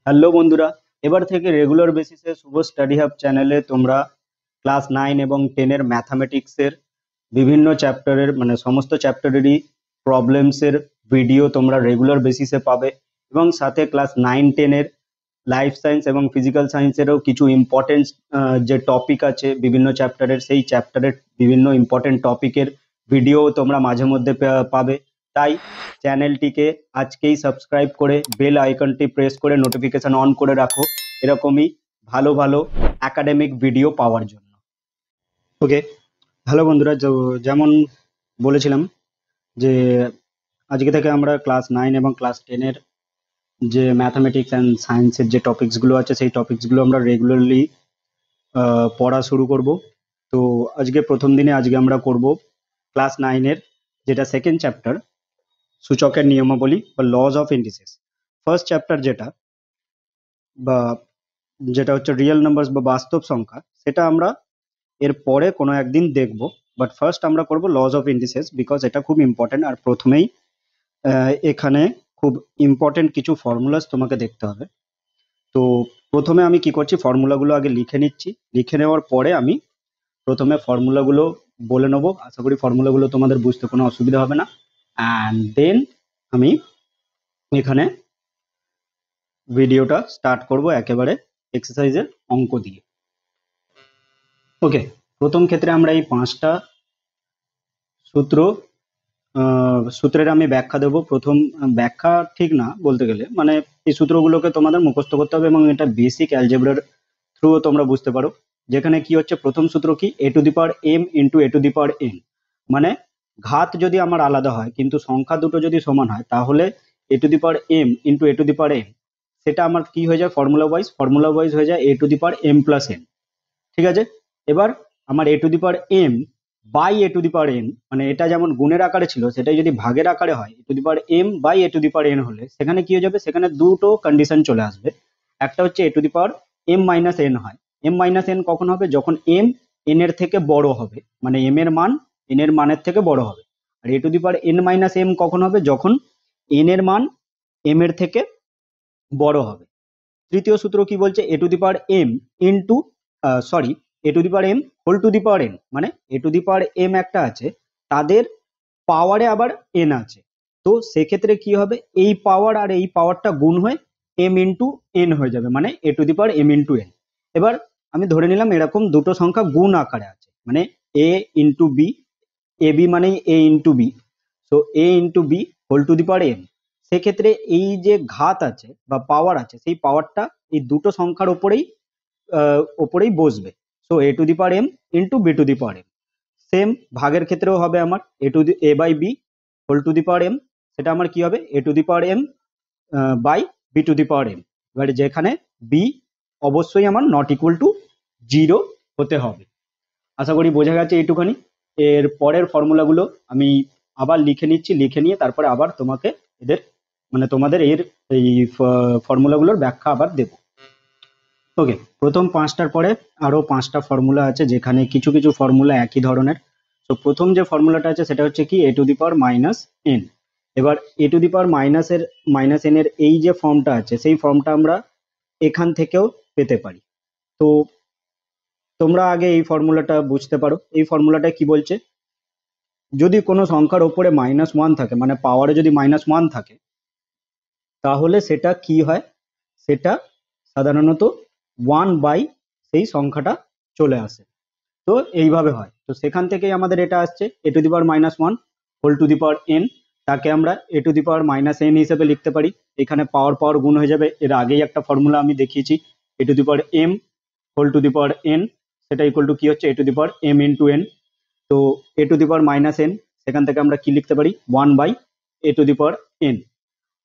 Hello বন্ধুরা, এবার থেকে রেগুলার বেসিসে শুভ স্টাডি হাব চ্যানেলে তোমরা ক্লাস 9 এবং 10 এর ম্যাথামেটিক্সের বিভিন্ন চ্যাপ্টারের মানে সমস্ত চ্যাপ্টারেরই প্রবলেমসের ভিডিও তোমরা রেগুলার বেসিসে পাবে এবং সাথে ক্লাস 9-10 এর লাইফ সায়েন্স এবং ফিজিক্যাল সায়েন্সেরও কিছু ইম্পর্টেন্ট যে টপিক আছে বিভিন্ন চ্যাপ্টারের, সেই চ্যাপ্টারের বিভিন্ন ইম্পর্টেন্ট টপিকের ভিডিও তোমরা মাঝে মধ্যে পাবে। তাই চ্যানেলটিকে আজকেই সাবস্ক্রাইব করে বেল আইকনটি প্রেস করে নোটিফিকেশন অন করে রাখো এরকমই ভালো ভালো একাডেমিক ভিডিও পাওয়ার জন্য। ওকে, হ্যালো বন্ধুরা, যেমন বলেছিলাম যে আজকে থেকে আমরা ক্লাস 9 এবং ক্লাস 10 এর যে ম্যাথামেটিক্স অ্যান্ড সায়েন্সের যে টপিকসগুলো আছে সেই টপিকসগুলো আমরা রেগুলারলি পড়া শুরু করব। তো আজকে প্রথম দিনে আজকে আমরা করব ক্লাস 9-এর যেটা সেকেন্ড চ্যাপ্টার, সূচকের নিয়মাবলী বা lodge of indices. First chapter বা যেটা হচ্ছে রিয়েল নাম্বারস বা বাস্তব সংখ্যা, সেটা আমরা এর পরে কোনো একদিন দেখব। বাট ফার্স্ট আমরা করব লজ অফ ইন্ডিসেস, বিকজ এটা খুব ইম্পর্টেন্ট। আর প্রথমেই এখানে খুব ইম্পর্টেন্ট কিছু ফর্মুলাস তোমাকে দেখতে হবে। তো প্রথমে আমি কি করছি, ফর্মুলাগুলো আগে লিখে নিচ্ছি। লিখে নেওয়ার পরে আমি প্রথমে ফর্মুলাগুলো বলে নেবো। আশা করি ফর্মুলাগুলো তোমাদের বুঝতে কোনো অসুবিধা হবে না। অ্যান্ড দেন আমি এখানে ভিডিওটা স্টার্ট করব একেবারে এক্সারসাইজের অঙ্ক দিয়ে। ওকে, প্রথম ক্ষেত্রে আমরা এই 5টা সূত্রের আমি ব্যাখ্যা দেবো। প্রথম ব্যাখ্যা ঠিক না বলতে গেলে, মানে এই সূত্রগুলোকে তোমাদের মুখস্থ করতে হবে এবং এটা বেসিক অ্যালজেব্রার থ্রুও তোমরা বুঝতে পারো। যেখানে কি হচ্ছে, প্রথম সূত্র কি, a to the power m into A to the power n. মানে ঘাত যদি আমার আলাদা হয় কিন্তু সংখ্যা দুটো যদি সমান হয়, তাহলে a to the power m into A to the power n, সেটা আমার কি হয়ে যায়, ফর্মুলা ওয়াইজ হয়ে যায় a to the power M plus n. ঠিক আছে, এবার আমার a to the power m by a to the power n, মানে এটা যেমন গুণের আকারে ছিল সেটাই যদি ভাগের আকারে হয়, a to the power m by a to the power n হলে সেখানে কি হয়ে যাবে, সেখানে দুটো কন্ডিশন চলে আসবে। একটা হচ্ছে a to the power M minus n হয়। এম মাইনাস এন কখন হবে, যখন এম এন এর থেকে বড় হবে, মানে এম এর মান এন এর মানের থেকে বড় হবে। আর a to the power N minus m কখন হবে, যখন এন এর মান এম এর থেকে বড় হবে। তৃতীয় সূত্র কি বলছে, a to the power m into sorry a to the power m whole to the power n, মানে a to the power M একটা আছে, তাদের পাওয়ারে আবার এন আছে। তো সেক্ষেত্রে কি হবে, এই পাওয়ার আর এই পাওয়ারটা গুণ হয়ে এম ইন্টু এন হয়ে যাবে, মানে a to the power m into n. এবার আমি ধরে নিলাম এরকম দুটো সংখ্যা গুণ আকারে আছে, মানে a into b, a b মানে a into b, so a into B whole to the power n. সেক্ষেত্রে এই যে ঘাত আছে বা পাওয়ার আছে, সেই পাওয়ারটা এই দুটো সংখ্যার ওপরেই বসবে। So a to the power m into b to the power m. Same ভাগের ক্ষেত্রেও হবে আমার a by B whole to the power m, সেটা আমার কি হবে, a to the power m by b to the power m. এবারে যেখানে বি অবশ্যই আমার নট ইকুয়াল টু 0 হতে হবে। আশা করি বোঝা গেছে এইটুখানি। এর পরের ফর্মুলাগুলো আমি আবার লিখে নিচ্ছি, লিখে নিয়ে তারপরে আবার তোমাকে এদের মানে তোমাদের এই ফর্মুলাগুলোর ব্যাখ্যা আবার দেব। ওকে, প্রথম 5টার পরে আরো 5টা ফর্মুলা আছে, যেখানে কিছু কিছু ফর্মুলা একই ধরনের। তো প্রথম যে ফর্মুলাটা আছে সেটা হচ্ছে কি, a to the power minus n. এবার a to the power minus n এর এই যে ফর্মটা আছে, সেই ফর্মটা আমরা এখান থেকেও পেতে পারি। তো তোমরা আগে এই ফর্মুলাটা বুঝতে পারো। এই ফর্মুলাটা কি বলছে, যদি কোনো সংখ্যার ওপরে -1 থাকে, মানে পাওয়ারে যদি -1 থাকে, তাহলে সেটা কি হয়, সেটা সাধারণত 1 বাই সেই সংখ্যাটা চলে আসে। তো এইভাবে হয়। তো সেখান থেকেই আমাদের এটা আসছে এ to the power -1 whole to the power n, তাকে আমরা a to the power minus n হিসেবে লিখতে পারি। এখানে পাওয়ার পাওয়ার গুণ হয়ে যাবে। এর আগেই একটা ফর্মুলা আমি দেখিয়েছি, a to the power m whole to the power n, সেটা ইকুয়াল টু কি হচ্ছে, a to the power m into n. তো a to the power minus n, সেখান থেকে আমরা কি লিখতে পারি, 1 by a to the power n.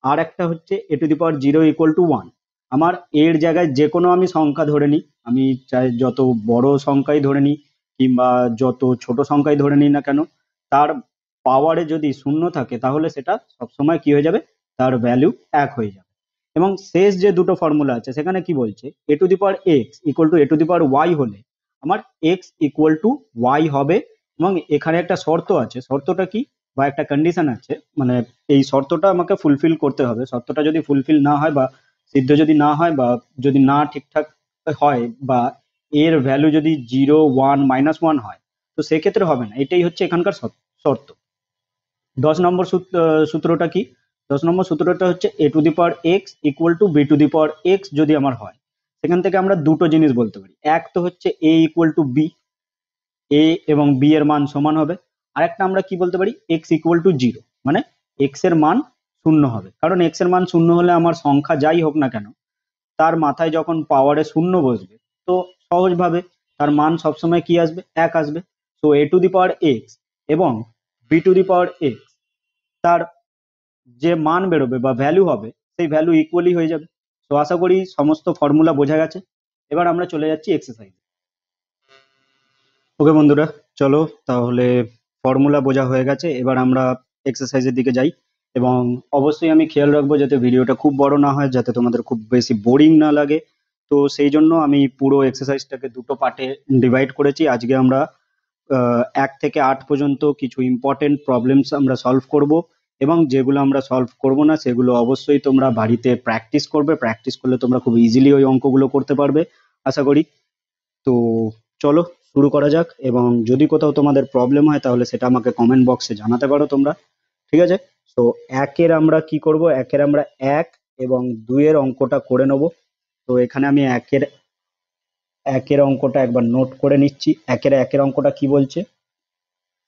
আর একটা হচ্ছে a to the power 0 equal to 1। আমার এর জায়গায় যে কোনো আমি সংখ্যা ধরে নিই, আমি চাই যত বড় সংখ্যাই ধরে নিই কিংবা যত ছোট সংখ্যাই ধরে নিই না কেন, তার পাওয়ারে যদি 0 থাকে তাহলে সেটা সবসময় কি হয়ে যাবে, তার ভ্যালু 1 হয়ে যাবে। এবং শেষ যে দুটো ফর্মুলা আছে সেখানে কি বলছে, a to the power x equal to a to the power y হলে আমার এক্স ইকুয়াল টু ওয়াই হবে। এবং এখানে একটা শর্ত আছে, শর্তটা কি বা একটা কন্ডিশন আছে, মানে এই শর্তটা আমাকে ফুলফিল করতে হবে। শর্তটা যদি ফুলফিল না হয় বা সিদ্ধ যদি না হয় বা যদি না ঠিকঠাক হয়, বা এর ভ্যালু যদি 0, 1, -1 হয়, তো সেক্ষেত্রে হবে না। এটাই হচ্ছে এখানকার শর্ত। 10 নম্বর সূত্রটা কি? 10 নম্বর সূত্রটা হচ্ছে a⁴x যদি আমার হয়, সেখান থেকে আমরা দুটো জিনিস বলতে পারি। এক তো হচ্ছে a=b, এ এবং বি এর মান সমান হবে। আরেকটা আমরা কি বলতে পারি, x=0, মানে এক্স এর মান শূন্য হবে। কারণ এক্স এর মান শূন্য হলে আমার সংখ্যা যাই হোক না কেন, তার মাথায় যখন পাওয়ারে শূন্য বসবে, তো সহজভাবে তার মান সবসময় কি আসবে, 1 আসবে। তো a⁴x এবং b⁴x, তার যে মান বেরোবে বা ভ্যালু হবে, সেই ভ্যালু ইকুয়ালি হয়ে যাবে। তো আশা করি সমস্ত ফর্মুলা বোঝা গেছে। এবার আমরা চলে যাচ্ছি এক্সারসাইজ। ওকে বন্ধুরা, চলো তাহলে, ফর্মুলা বোঝা হয়ে গেছে, এবার আমরা এক্সারসাইজের দিকে যাই। এবং অবশ্যই আমি খেয়াল রাখবো যাতে ভিডিওটা খুব বড় না হয়, যাতে তোমাদের খুব বেশি বোরিং না লাগে। তো সেই জন্য আমি পুরো এক্সারসাইজটাকে দুটো পার্টে ডিভাইড করেছি। আজকে আমরা 1 থেকে 8 পর্যন্ত কিছু ইম্পর্টেন্ট প্রবলেমস আমরা সলভ করব, এবং যেগুলো আমরা সলভ করব না সেগুলো অবশ্যই তোমরা বাড়িতে প্র্যাকটিস করবে। প্র্যাকটিস করলে তোমরা খুব ইজিলি ওই অঙ্কগুলো করতে পারবে আশা করি। তো চলো শুরু করা যাক, এবং যদি কোথাও তোমাদের প্রবলেম হয় তাহলে সেটা আমাকে কমেন্ট বক্সে জানাতে পারো তোমরা, ঠিক আছে? তো একের আমরা কি করব, একের আমরা 1 এবং 2 এর অঙ্কটা করে নেব। তো এখানে আমি একের একের অঙ্কটা একবার নোট করে নিচ্ছি। একের অঙ্কটা কি বলছে,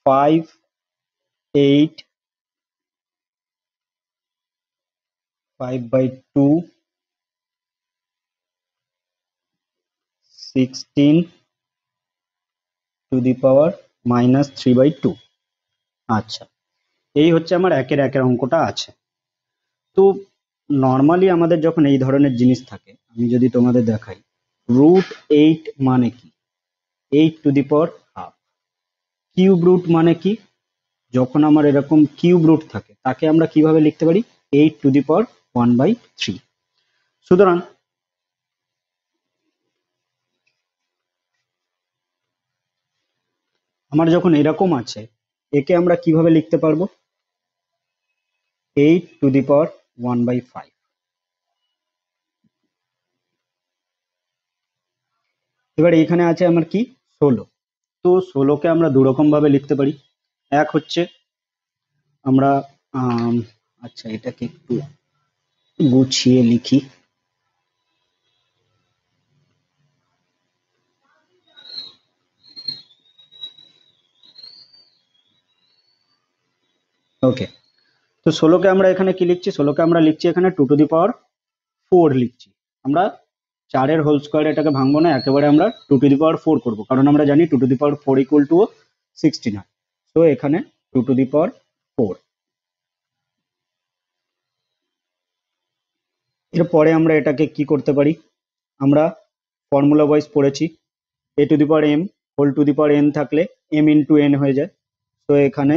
5, 8, 5/2, 16 টু দি পাওয়ার -3/2। আচ্ছা, এই হচ্ছে আমার একের অঙ্কটা আছে। তো নর্মালি আমাদের যখন এই ধরনের জিনিস থাকে, আমি যদি তোমাদের দেখাই, √8 মানে কি, 8⁻²। কিউব রুট মানে কি, যখন আমার এরকম কিউব রুট থাকে তাকে আমরা কিভাবে লিখতে পারি, 8⁻1/3। সুতরাং আমার যখন এরকম আছে, একে আমরা কিভাবে লিখতে পারবো, 8⁻1/5। এবার এখানে আছে আমার কি, 16। তো 16কে আমরা দু রকম ভাবে লিখতে পারি। এক হচ্ছে আমরা আচ্ছা, এটাকে একটু গুছিয়ে লিখি। ওকে, তো 16কে আমরা এখানে কি লিখছি, 16কে আমরা লিখছি এখানে 2⁴ লিখছি। আমরা 4-এর হোল স্কোয়ার এটাকে ভাঙবো না, একেবারে আমরা 2⁴ করবো, কারণ আমরা জানি 2⁴ = 16 হয়। তো এখানে 2⁴। এরপরে আমরা এটাকে কি করতে পারি, আমরা ফর্মুলা ওয়াইজ পড়েছি, a⁴m থাকলে m × n হয়ে যায়। তো এখানে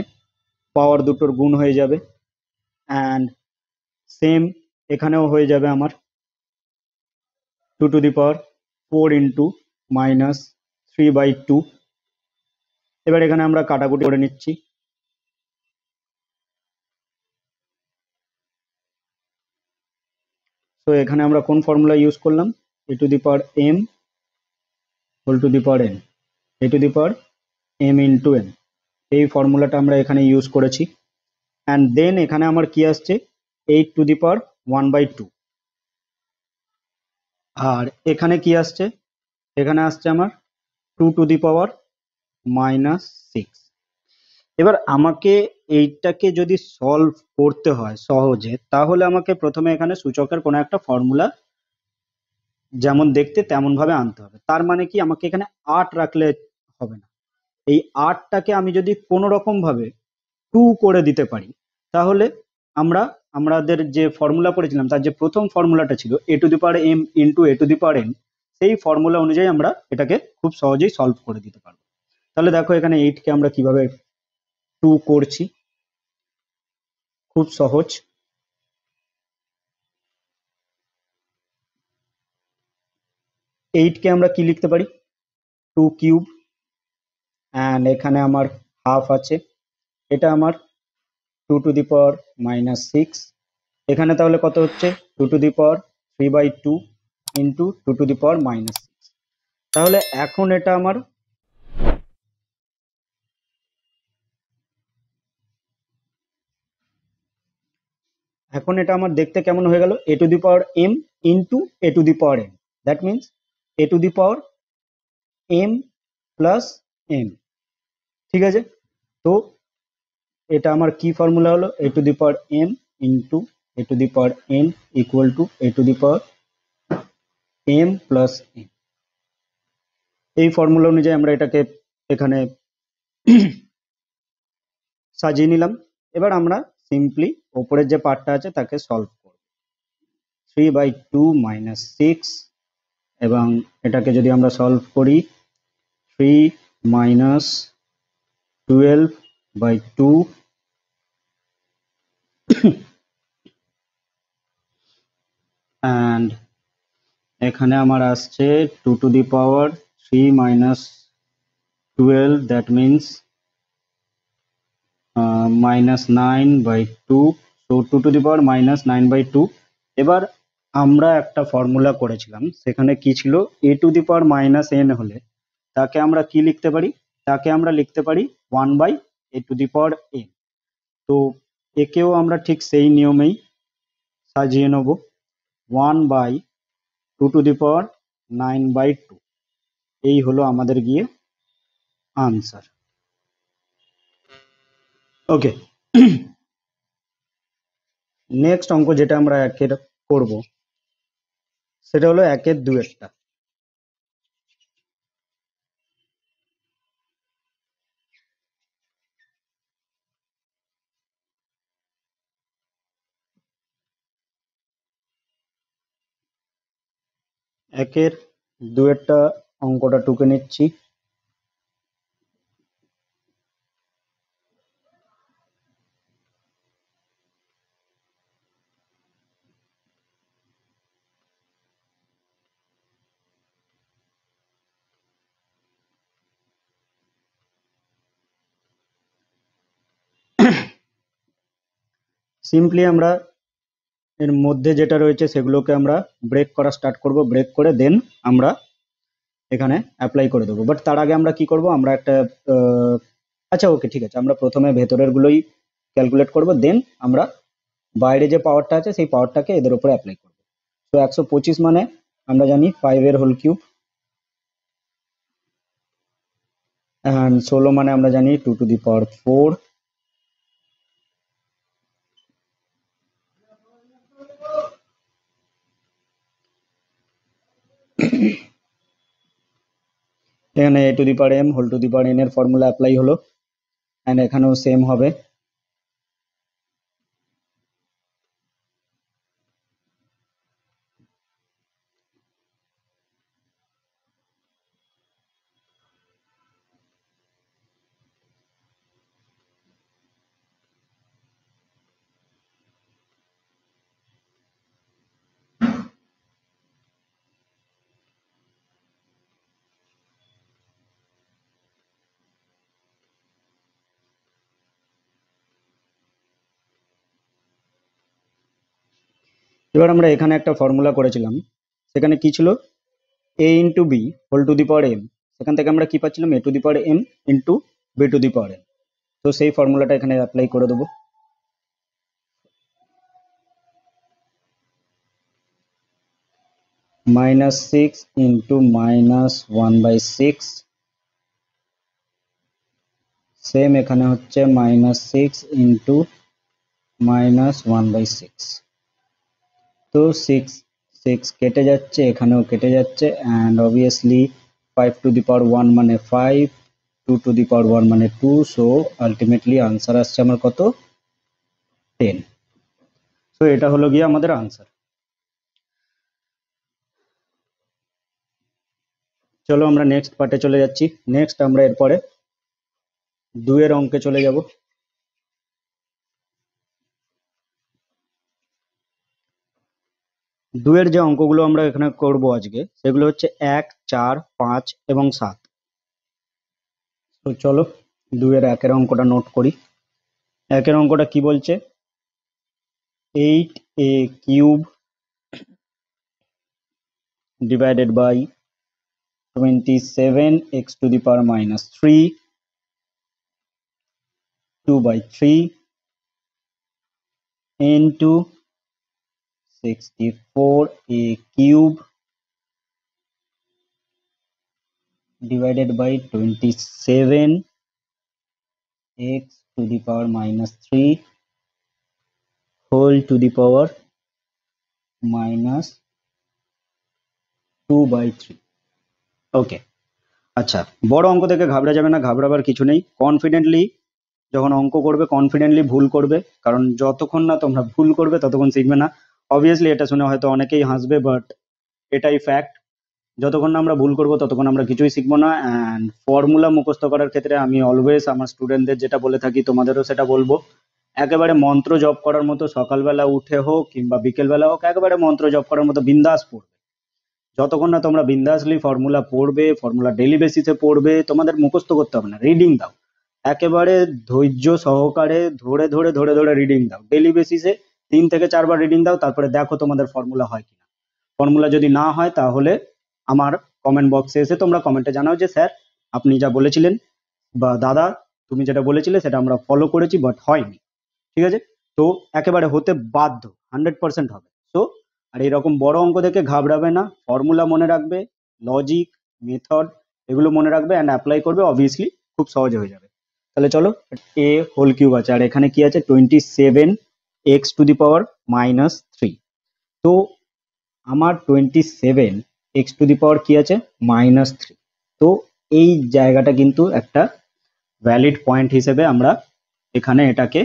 পাওয়ার দুটোর গুণ হয়ে যাবে, অ্যান্ড সেম এখানেও হয়ে যাবে আমার 2⁴ × -3/2। এবার এখানে আমরা কাটাকুটি করে নিচ্ছি। তো এখানে আমরা কোন ফর্মুলা ইউজ করলাম, a⁴m n, a⁴m × n, এই ফর্মুলাটা আমরা এখানে ইউজ করেছি। অ্যান্ড দেন এখানে আমার কি আসছে, 8⁻1/2। আর এখানে কি আসছে, এখানে আসছে আমার 2⁻6। এবার আমাকে এইটাকে যদি সলভ করতে হয় সহজে, তাহলে আমাকে প্রথমে এখানে সূচকের কোনো একটা ফর্মুলা যেমন দেখতে তেমন ভাবে আনতে হবে। তার মানে কি, আমাকে এখানে 8 রাখলে হবে না। এই 8টাকে আমি যদি কোনো রকম ভাবে 2 করে দিতে পারি, তাহলে আমরা আমাদের যে ফর্মুলা পড়েছিলাম তার যে প্রথম ফর্মুলাটা ছিল a⁴m × a⁴n, সেই ফর্মুলা অনুযায়ী আমরা এটাকে খুব সহজেই সলভ করে দিতে পারবো। তাহলে দেখো এখানে 8কে আমরা কিভাবে 2 করছি, খুব সহজ। 8কে আমরা কি লিখতে পারি, 2³ অ্যান্ড এখানে আমার হাফ আছে, এটা আমার 2⁻6। এখানে তাহলে কত হচ্ছে, 2⁻3 3/2 ইন্টু 2⁻⁻6। তাহলে এখন এটা আমার দেখতে কেমন হয়ে গেল, a⁴m into a⁴n, that means a⁴m plus m। ঠিক আছে, তো এটা আমার কি ফর্মুলা হলো, a⁴m into a⁴n equal to a⁴m plus m। এই ফর্মুলা অনুযায়ী আমরা এটাকে এখানে সাজিয়ে নিলাম। এবার আমরা সিম্পলি উপরের যে পার্টটা আছে তাকে সলভ করব। 3/2 - 6 এবং এটাকে যদি আমরা সলভ করি 3 - 12/2 and এখানে আমার আসছে 2⁻3 - 12, that means -9/2, so 2⁻⁻9/2। এবার আমরা একটা ফর্মুলা করেছিলাম, সেখানে কি ছিল, a⁻n হলে তাকে আমরা কি লিখতে পারি, তাকে আমরা লিখতে পারি 1/a⁴n। তো একেও আমরা ঠিক সেই নিয়মেই সাজিয়ে নেব, 1/2⁹ এই হলো আমাদের গিয়ে আনসার। ওকে, নেক্সট অঙ্ক যেটা আমরা একের করব সেটা হলো 1/2-টা। একের দুয়েরটা অঙ্কটা টুকে নিচ্ছি। সিম্পলি আমরা এর মধ্যে যেটা রয়েছে সেগুলোকে আমরা ব্রেক করা স্টার্ট করব, ব্রেক করে দেন আমরা এখানে অ্যাপ্লাই করে দেবো। বাট তার আগে আমরা কি করব, আমরা একটা আচ্ছা ওকে ঠিক আছে, আমরা প্রথমে ভেতরের গুলোই ক্যালকুলেট করব, দেন আমরা বাইরে যে পাওয়ারটা আছে সেই পাওয়ারটাকে এদের উপরে অ্যাপ্লাই করব। তো 125 মানে আমরা জানি 5^3 and 16 মানে আমরা জানি 2⁴। এখানে a⁴m এর ফর্মুলা অ্যাপ্লাই হলো, এন্ড এখানেও সেম হবে। এবার আমরা এখানে একটা ফর্মুলা করেছিলাম, সেখানে কি ছিল, a into B whole to the power m, সেখান থেকে আমরা কি পাচ্ছিলাম, a⁴m ইন্টু b⁴n। তো সেই ফর্মুলাটা এখানে অ্যাপ্লাই করে দেবো। -6 ইন্টু -1/6, সেম এখানে হচ্ছে -6 ইন্টু -1/6। তো 6 কেটে যাচ্ছে, এখানেও কেটে যাচ্ছে, অ্যান্ড অবভিয়াসলি 5⁴ মানে 5, 2⁴ মানে 2, সো আলটিমেটলি আনসার আসছে আমার কত, 10। সো এটা হলো গিয়ে আমাদের আনসার। চলো আমরা নেক্সট পার্টে চলে যাচ্ছি। নেক্সট আমরা এরপরে 2 এর অঙ্কে চলে যাব। 2 এর যে অঙ্কগুলো আমরা এখানে করব আজকে, সেগুলো হচ্ছে 1, 4, 5 এবং 7। তো চলো 2 এর 1 এর অঙ্কটা নোট করি। 1 এর অঙ্কটা কি বলছে, 8a³ divided by 27x to the power minus 3, 2 by 3 into 64a cube divided by 27x to the power minus 3 whole to the power minus 2 by 3. ওকে, আচ্ছা, বড় অঙ্ক থেকে ঘাবড়া যাবে না, ঘাবড়াবার কিছু নেই। কনফিডেন্টলি যখন অঙ্ক করবে কনফিডেন্টলি ভুল করবে, কারণ যতক্ষণ না তোমরা ভুল করবে ততক্ষণ শিখবে না। অবভিয়াসলি এটা শুনে হয়তো অনেকেই হাসবে, বাট এটাই ফ্যাক্ট। যতক্ষণ না আমরা ভুল করবো ততক্ষণ আমরা কিছুই শিখবো না। অ্যান্ড ফর্মুলা মুখস্থ করার ক্ষেত্রে আমি অলওয়েজ আমার স্টুডেন্টদের যেটা বলে থাকি, তোমাদেরও সেটা বলবো, একেবারে মন্ত্র জপ করার মতো সকালবেলা উঠে হোক কিংবা বিকেলবেলা হোক, একেবারে মন্ত্র জপ করার মতো বিন্দাস পড়বে। যতক্ষণ না তোমরা বিন্দাসলি ফর্মুলা পড়বে, ফর্মুলা ডেইলি বেসিসে পড়বে, তোমাদের মুখস্থ করতে হবে না, রিডিং দাও। একেবারে ধৈর্য সহকারে ধরে ধরে ধরে ধরে রিডিং দাও ডেইলি বেসিসে। 3 থেকে 4 বার রিডিং দাও, তারপরে দেখো তোমাদের ফর্মুলা হয় কিনা। ফর্মুলা যদি না হয় তাহলে আমার কমেন্ট বক্সে এসে তোমরা কমেন্টে জানাও যে স্যার আপনি যা বলেছিলেন বা দাদা তুমি যেটা বলেছিলে সেটা আমরা ফলো করেছি বাট হয়নি। ঠিক আছে, তো একেবারে হতে বাধ্য, 100% হবে। তো আর এরকম বড় অঙ্ক থেকে ঘাবড়াবে না, ফর্মুলা মনে রাখবে, লজিক, মেথড এগুলো মনে রাখবে অ্যান্ড অ্যাপ্লাই করবে, অবভিয়াসলি খুব সহজে হয়ে যাবে। তাহলে চলো, এ হোল কিউব আছে আর এখানে কি আছে 27x to the power minus 3। তো আমার 27x টু দি পাওয়ার কি আছে মাইনাস 3। তো এই জায়গাটা কিন্তু একটা ভ্যালিড পয়েন্ট হিসেবে আমরা এখানে এটাকে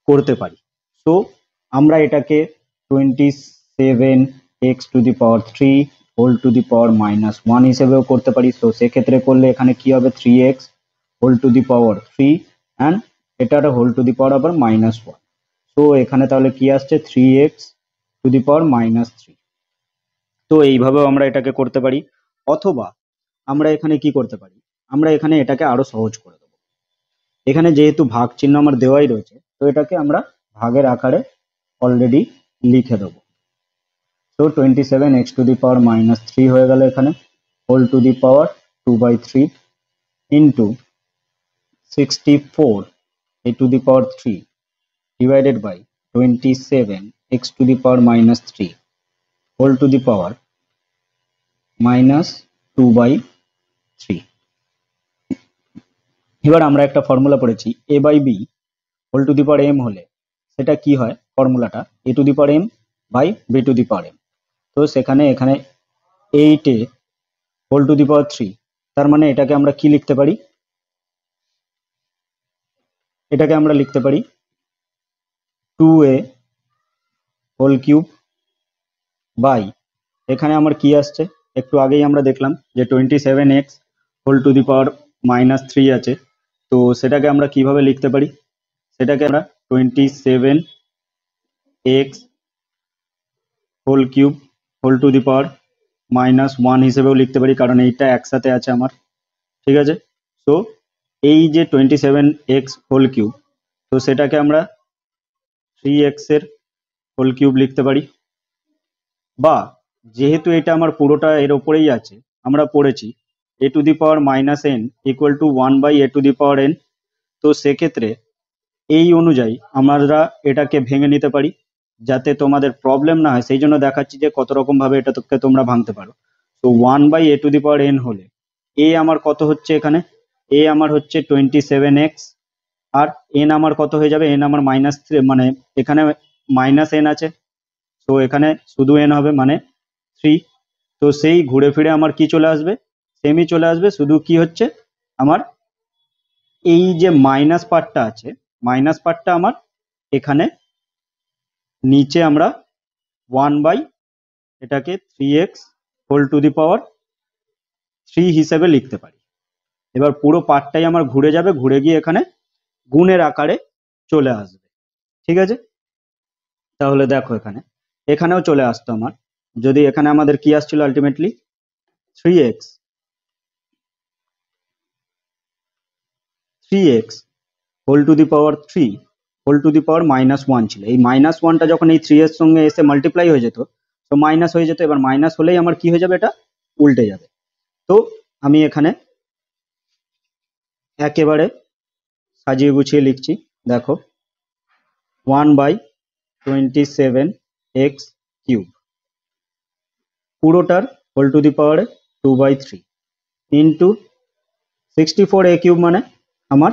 করতে পারি। সো আমরা এটাকে 27x to the power 3 whole to the power minus 1 হিসেবেও করতে পারি। তো সেক্ষেত্রে করলে এখানে কি হবে 3x whole to the power 3 and এটার হোল টু দি পাওয়ার আবার মাইনাস 1। তো এখানে তাহলে কি আসছে 3x two the power minus 3। তো এইভাবেও আমরা এটাকে করতে পারি, অথবা আমরা এখানে কি করতে পারি, আমরা এখানে এটাকে আরো সহজ করে দেবো। এখানে যেহেতু ভাগ চিহ্ন আমার দেওয়াই রয়েছে, তো এটাকে আমরা ভাগের আকারে অলরেডি লিখে দেবো। তো 27x to the power minus 3 হয়ে গেল এখানে, whole to the power 2/3 into 64 a to the power 3 divided by 27x to the power minus 3 whole to the power minus 2/3। এবার আমরা একটা ফর্মুলা পড়েছি, a by B whole to the power m হলে সেটা কি হয়, ফর্মুলাটা a to the power m by b to the power m। তো সেখানে এখানে 8a whole to the power 3, তার মানে এটাকে আমরা কি লিখতে পারি, এটাকে আমরা লিখতে পারি 2a হোল কিউব বাই, এখানে আমার কি আসছে একটু আগেই আমরা দেখলাম যে 27x whole to the power minus 3 আছে। তো সেটাকে আমরা কিভাবে লিখতে পারি, সেটাকে আমরা 27x whole cube whole to the power minus 1 হিসেবেও লিখতে পারি, কারণ এইটা একসাথে আছে আমার। ঠিক আছে, তো এই যে 27x হোল কিউব, তো সেটাকে আমরা 3x এর হোল কিউব লিখতে পারি, বা যেহেতু এটা আমার পুরোটা এর ওপরেই আছে, আমরা পড়েছি a to the power minus n equal to 1/a two the power n। তো সেক্ষেত্রে এই অনুযায়ী আমরা এটাকে ভেঙে নিতে পারি, যাতে তোমাদের প্রবলেম না হয়, সেই জন্য দেখাচ্ছি যে কত রকম ভাবে এটাকে তোমরা ভাঙতে পারো। তো 1/a two the power n হলে a আমার কত হচ্ছে, এখানে a আমার হচ্ছে 27x, আর n আমার কত হয়ে যাবে, n আমার মাইনাস 3, মানে এখানে মাইনাস n আছে, তো এখানে শুধু n হবে মানে 3। তো সেই ঘুরে ফিরে আমার কি চলে আসবে, সেমই চলে আসবে, শুধু কি হচ্ছে আমার এই যে মাইনাস পার্টটা আছে, মাইনাস পার্টটা আমার এখানে নিচে আমরা 1 বাই এটাকে 3x whole to the power 3 হিসেবে লিখতে পারি। এবার পুরো পার্টটাই আমার ঘুরে যাবে, ঘুরে গিয়ে এখানে গুণের আকারে চলে আসবে। ঠিক আছে, তাহলে দেখো এখানে এখানেও চলে আসতো আমার, যদি এখানে আমাদের কি আসছিল ultimately 3x whole to the power 3 whole to the power minus 1 ছিল। এই মাইনাস 1টা যখন এই 3 এর সঙ্গে এসে মাল্টিপ্লাই হয়ে যেত, তো মাইনাস হয়ে যেত, এবার মাইনাস হলেই আমার কি হয়ে যাবে, এটা উল্টে যাবে। তো আমি এখানে একেবারে সাজিয়ে গুছিয়ে লিখছি, দেখো 1/27x³ পুরোটার হোল টু দি পাওয়ারে 2/3 ইন্টু 64a³ মানে আমার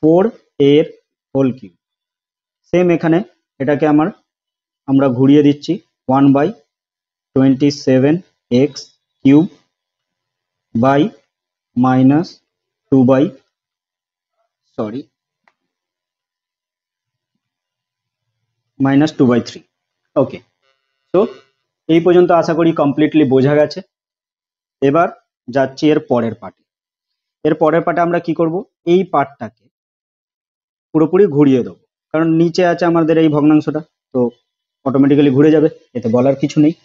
4a এর হোল কিউব। সেম এখানে এটাকে আমরা ঘুরিয়ে দিচ্ছি 1/27x³ বাই মাইনাস 2/3। ওকে, তো এই পর্যন্ত আশা করি কমপ্লিটলি বোঝা গেছে। এবার যাচ্ছি এর পরের পার্টে। এর পরের পার্টে আমরা কি করব, এই পার্টটাকে পুরোপুরি ঘুরিয়ে দেবো, কারণ নিচে আছে আমাদের এই ভগ্নাংশটা, তো অটোমেটিক্যালি ঘুরে যাবে, এতে বলার কিছু নেই।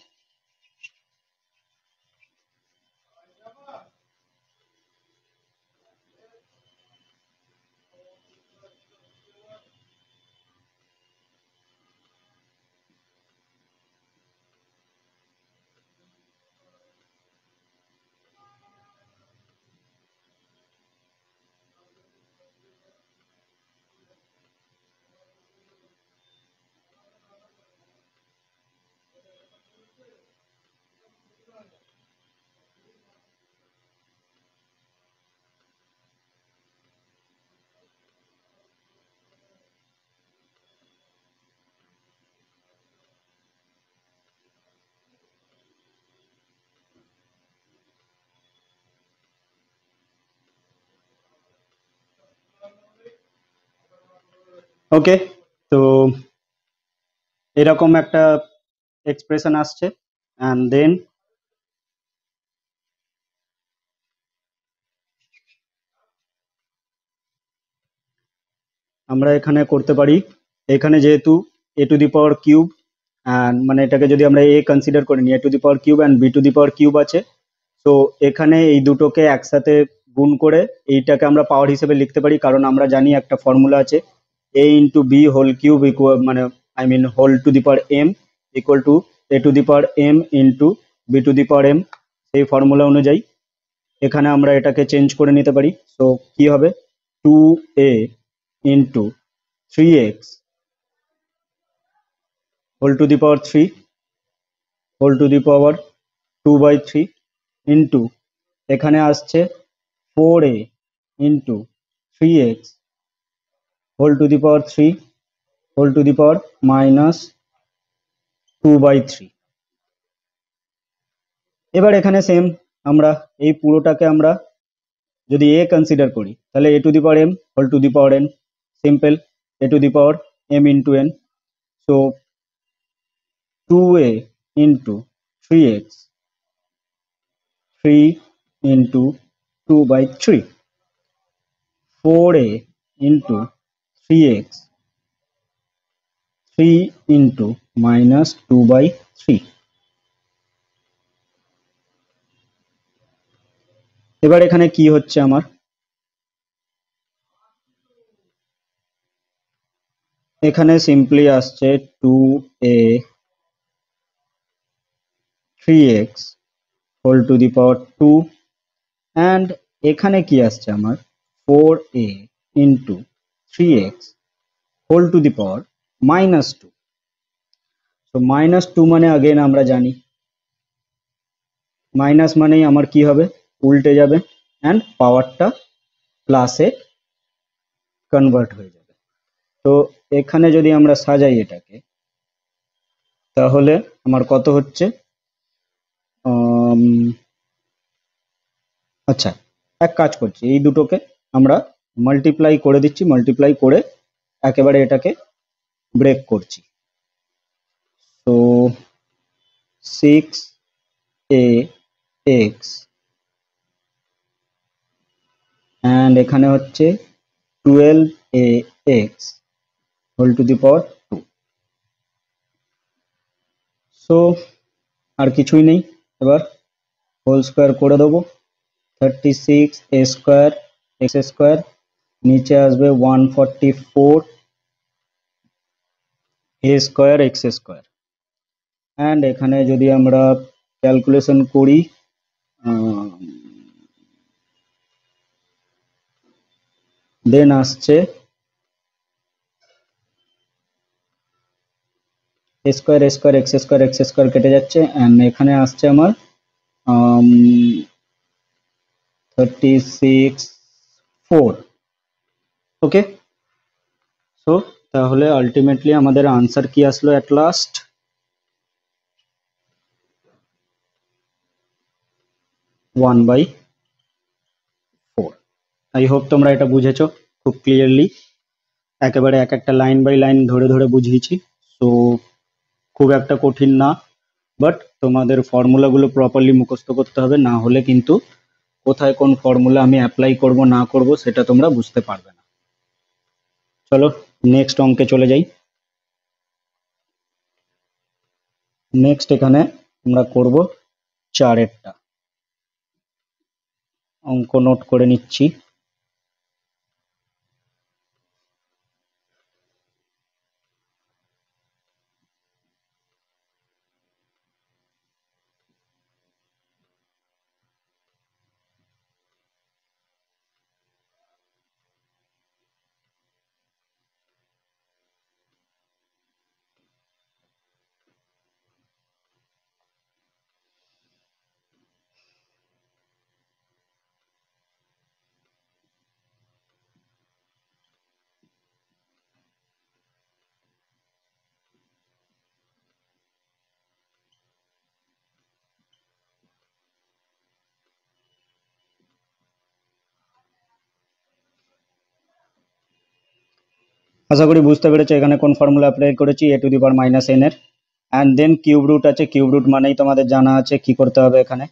ওকে, তো এরকম একটা এক্সপ্রেশন আসছে, অ্যান্ড দেন আমরা এখানে করতে পারি, এখানে যেহেতু a to the power cube and মানে এটাকে যদি আমরা a কনসিডার করে নিই, a to the power cube and b to the power cube আছে, তো এখানে এই দুটোকে একসাথে গুণ করে এইটাকে আমরা পাওয়ার হিসেবে লিখতে পারি, কারণ আমরা জানি একটা ফর্মুলা আছে a into B whole cube equal মানে I mean whole to the power m equal to a to the power m into b to the power m। সেই ফর্মুলা অনুযায়ী এখানে আমরা এটাকে চেঞ্জ করে নিতে পারি। সো কি হবে, 2a into 3x whole to the power 3 whole to the power 2/3 into এখানে আসছে 4a into 3x whole to the power 3 whole to the power minus 2/3। এবার এখানে সেম আমরা এই পুরোটাকে আমরা যদি a কনসিডার করি, তাহলে a to the power m whole to the power n, simple a to the power m into n। So 2a into 3x 3 into 2/3, 4a into 3x 3 into minus 2/3। এবার এখানে কি হচ্ছে আমার, এখানে সিম্পলি আসছে 2a 3x whole to the power 2 অ্যান্ড এখানে কি আসছে আমার 4a into 3x whole to the power minus 2। তো মাইনাস 2 মানে আগেন আমরা জানি মাইনাস মানেই আমার কি হবে, উল্টে যাবে অ্যান্ড পাওয়ারটা প্লাসে কনভার্ট হয়ে যাবে। তো এখানে যদি আমরা সাজাই এটাকে, তাহলে আমার কত হচ্ছে, আচ্ছা এক কাজ করছি, এই দুটোকে আমরা মাল্টিপ্লাই করে দিচ্ছি, মাল্টিপ্লাই করে একেবারে এটাকে ব্রেক করছি। তো 6ax অ্যান্ড এখানে হচ্ছে 12ax whole to the power 2। So আর কিছুই নেই, এবার হোল স্কোয়ার করে দেবো, 36a স্কোয়ার এক্স স্কোয়ার, নিচে আসবে 144 a square x square, and এখানে যদি আমরা ক্যালকুলেশন করি, দেন আসছে স্কোয়ার স্কোয়ার এক্স স্কোয়ার কেটে যাচ্ছে, অ্যান্ড এখানে আসছে আমার 36 4। ওকে, সো তাহলে আলটিমেটলি আমাদের আনসার কি আসলো অ্যাট লাস্ট? 1/4। আই হোপ তোমরা এটা বুঝেছো খুব ক্লিয়ারলি, একেবারে এক একটা লাইন বাই লাইন ধরে ধরে বুঝিয়েছি। তো খুব একটা কঠিন না, বাট তোমাদের ফর্মুলাগুলো প্রপারলি মুখস্থ করতে হবে, না হলে কিন্তু কোথায় কোন ফর্মুলা আমি অ্যাপ্লাই করব না করব সেটা তোমরা বুঝতে পারবে না। চলো নেক্সট অঙ্কে চলে যাই। নেক্সট এখানে আমরা করব 4-এরটা। অঙ্ক নোট করে নিচ্ছি। আশা করি বুঝতে পেরেছো এখানে কোন ফর্মুলা অ্যাপ্লাই করেছি, a to the power minus n এর। অ্যান্ড দেন কিউব রুট আছে, কিউব রুট মানেই তোমাদের জানা আছে কি করতে হবে এখানে।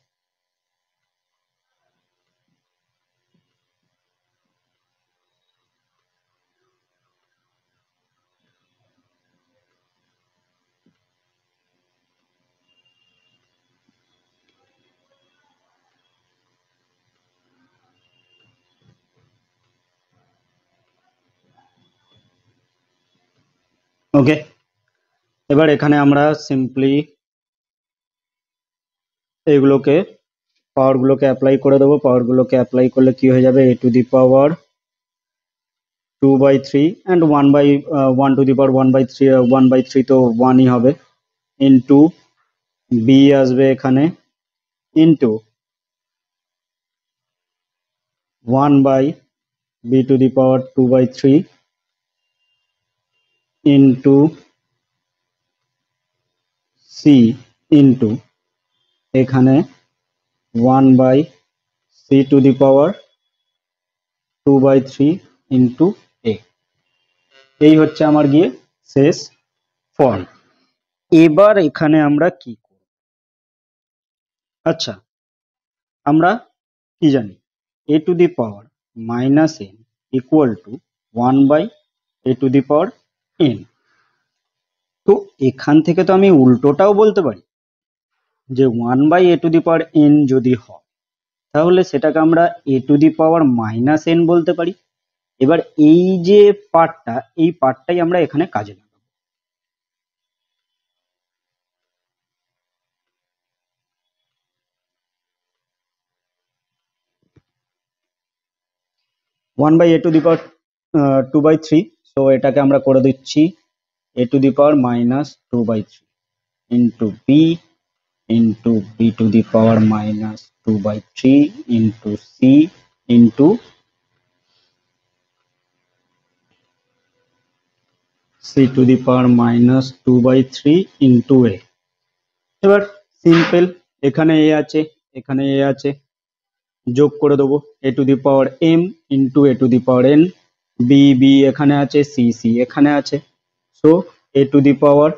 ওকে, এবার এখানে আমরা সিম্পলি এইগুলোকে পাওয়ারগুলোকে অ্যাপ্লাই করে দেবো। পাওয়ারগুলোকে অ্যাপ্লাই করলে কি হয়ে যাবে, a to the power 2/3 and 1 to the power 1/3, 1/3 তো 1ই হবে, ইন্টু বি আসবে এখানে, into 1/b to the power 2/3 into c into এখানে 1/c to the power 2/3 into a। এই হচ্ছে আমার গিয়ে শেষ ফর্ম। এবার এখানে আমরা কি করব? আচ্ছা, আমরা কি জানি, a to the power minus n equal to 1/a two the power n। তো এখান থেকে তো আমি উল্টোটাও বলতে পারি যে 1/a two the power n যদি হয় তাহলে সেটাকে আমরা a to the power minus n বলতে পারি। এবার এই যে পার্টটা, এই পার্টটাই আমরা এখানে কাজে লাগাবো। 1/a two the power 2/3, so এটাকে আমরা করে দিচ্ছি a to the power minus 2/3 into b into b to the power minus 2/3 into c into c to the power minus 2/3 into a। এবার সিম্পল, এখানে a আছে, এখানে a আছে, যোগ করে দেবো a to the power m into a to the power n, b b এখানে আছে, c c এখানে আছে, so a to the power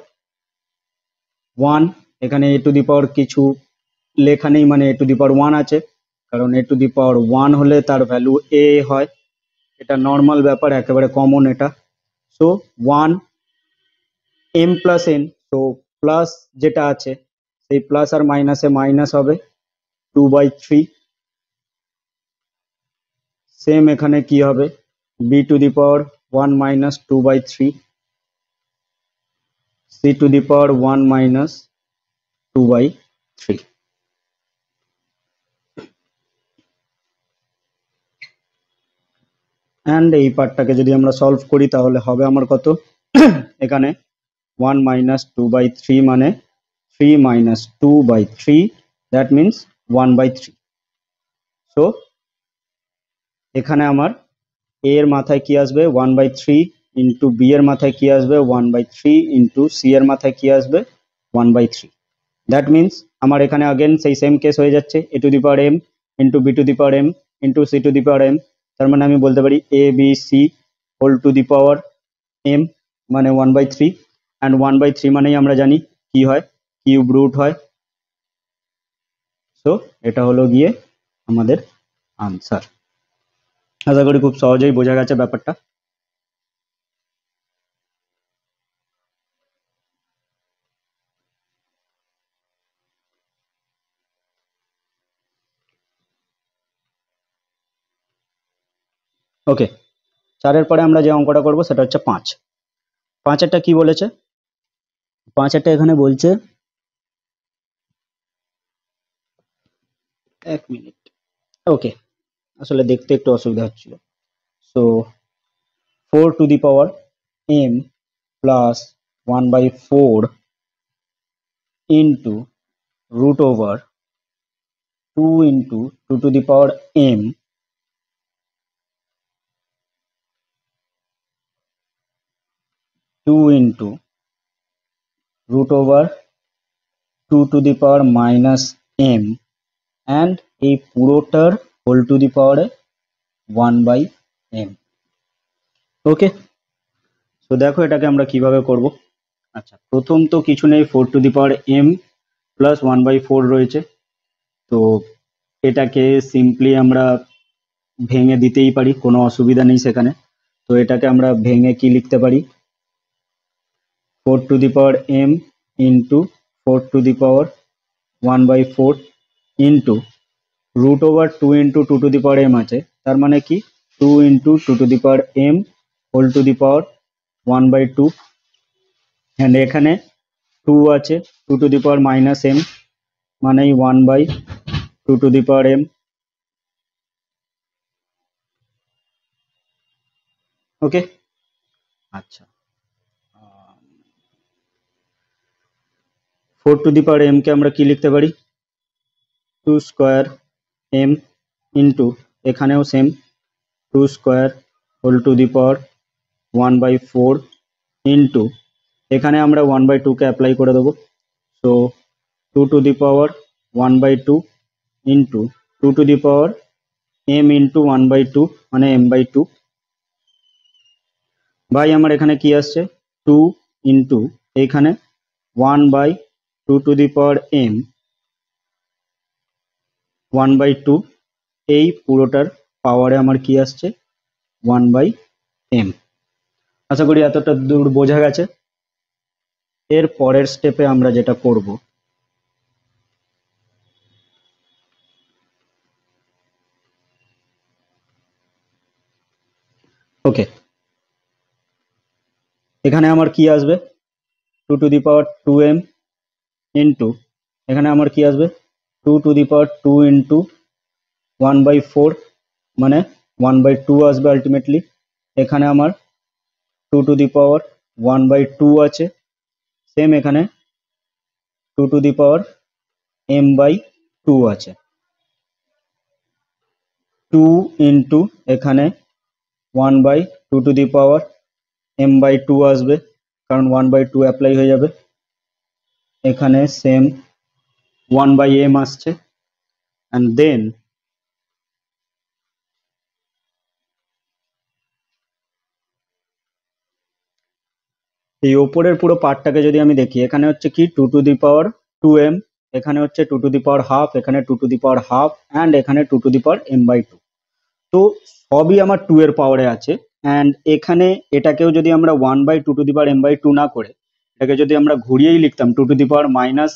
1, এখানে a টু দি পাওয়ার কিছু লেখা নেই মানে a টু দি পাওয়ার 1 আছে, কারণ a টু দি পাওয়ার 1 হলে তার ভ্যালু a হয়, এটা নর্মাল ব্যাপার, একেবারে কমন এটা। সো 1 m প্লাস n, তো প্লাস যেটা আছে সেই প্লাস আর মাইনাসে মাইনাস হবে 2/3, সেম এখানে কি হবে, b to the power 1 minus 2/3, c to the power 1 minus 2/3। And এই পার্টটাকে যদি আমরা সলভ করি তাহলে হবে আমার কত, এখানে 1 minus 2/3 মানে 3 minus 2/3, দ্যাট মিনস 1/3। সো এখানে আমার a এর মাথায় কি আসবে 1/3, ইন্টু b এর মাথায় কি আসবে 1/3, ইন্টু c এর মাথায় কি আসবে 1/3। দ্যাট মিনস আমার এখানে अगेन সেই সেম কেস হয়ে যাচ্ছে a to the power m into b to the power m into c to the power m। তার মানে আমি বলতে পারি a b c whole to the power m মানে 1/3, অ্যান্ড 1/3 মানেই আমরা জানি কি হয়, কিউব রুট হয়। সো এটা হলো গিয়ে আমাদের আনসার। আশা করি খুব সহজেই বোঝা গেছে ব্যাপারটা। ওকে, 4-এর পরে আমরা যে অঙ্কটা করব সেটা হচ্ছে 5। 5-এরটা কি বলেছে, 5-এরটা এখানে বলছে, এক মিনিট, ওকে আসলে দেখতে একটু অসুবিধা হচ্ছিল। So 4 to the power m plus 1/4 into root over 2 into 2 to the power m 2 into root over 2 to the power minus m, and এই পুরোটার হোল টু দি পাওয়ারে 1/m। ওকে, তো দেখো এটাকে আমরা কিভাবে করব। আচ্ছা, প্রথম তো কিছু নেই, 4 to the power m plus 1/4 রয়েছে, তো এটাকে সিম্পলি আমরা ভেঙে দিতেই পারি, কোনো অসুবিধা নেই সেখানে। তো এটাকে আমরা ভেঙে কি লিখতে পারি, 4 to the power m into 4 to the power 1/4 into root over 2 into 2 to the power m আছে, তার মানে কি 2 into 2 to the power m whole to the power 1/2, and এখানে 2 আছে 2 to the power minus m মানেই 1/2 two the power m। ওকে, আচ্ছা 4 to the power m কে আমরা কি লিখতে পারি, 2 স্কোয়ার m ইন্টু এখানেও same 2 square whole to the power 1/4 into এখানে আমরা 1/2 কে অ্যাপ্লাই করে দেবো। So 2 to the power 1/2 into 2 to the power m into 1/2 মানে m/2 বাই আমার এখানে কি আসছে 2 ইন্টু এখানে 1/2 টু দি পাওয়ার m 1/2, এই পুরোটার পাওয়ারে আমার কি আসছে 1/m। আশা করি এতটা দূর বোঝা গেছে। এর পরের স্টেপে আমরা যেটা করব, ওকে এখানে আমার কি আসবে 2 to the power 2m into এখানে আমার কি আসবে 2 টু দি পাওয়ার 2 ইন্টু 1/4 মানে 1/2 আসবে আলটিমেটলি। এখানে আমার 2 টু দি পাওয়ার 1/2 আছে, সেম এখানে 2 টু দি পাওয়ার m/2 আছে, 2 ইন্টু এখানে 1/2 টু দি পাওয়ার m/2 আসবে, কারণ 1/2 অ্যাপ্লাই হয়ে যাবে, এখানে সেম 1/m আসছে, অ্যান্ড দেন এই ওপরের পুরো পার্টটাকে যদি আমি দেখি, এখানে হচ্ছে কি 2 টু দি পাওয়ার 2m, এখানে হচ্ছে 2 টু দি পাওয়ার হাফ, এখানে 2 to the power half, and এখানে 2 টু দি পাওয়ার m/2। তো সবই আমার 2 এর পাওয়ারে আছে, অ্যান্ড এখানে এটাকেও যদি আমরা 1/2 টু দি পাওয়ার m/2 না করে এটাকে যদি আমরা ঘুরিয়েই লিখতাম 2 to the power minus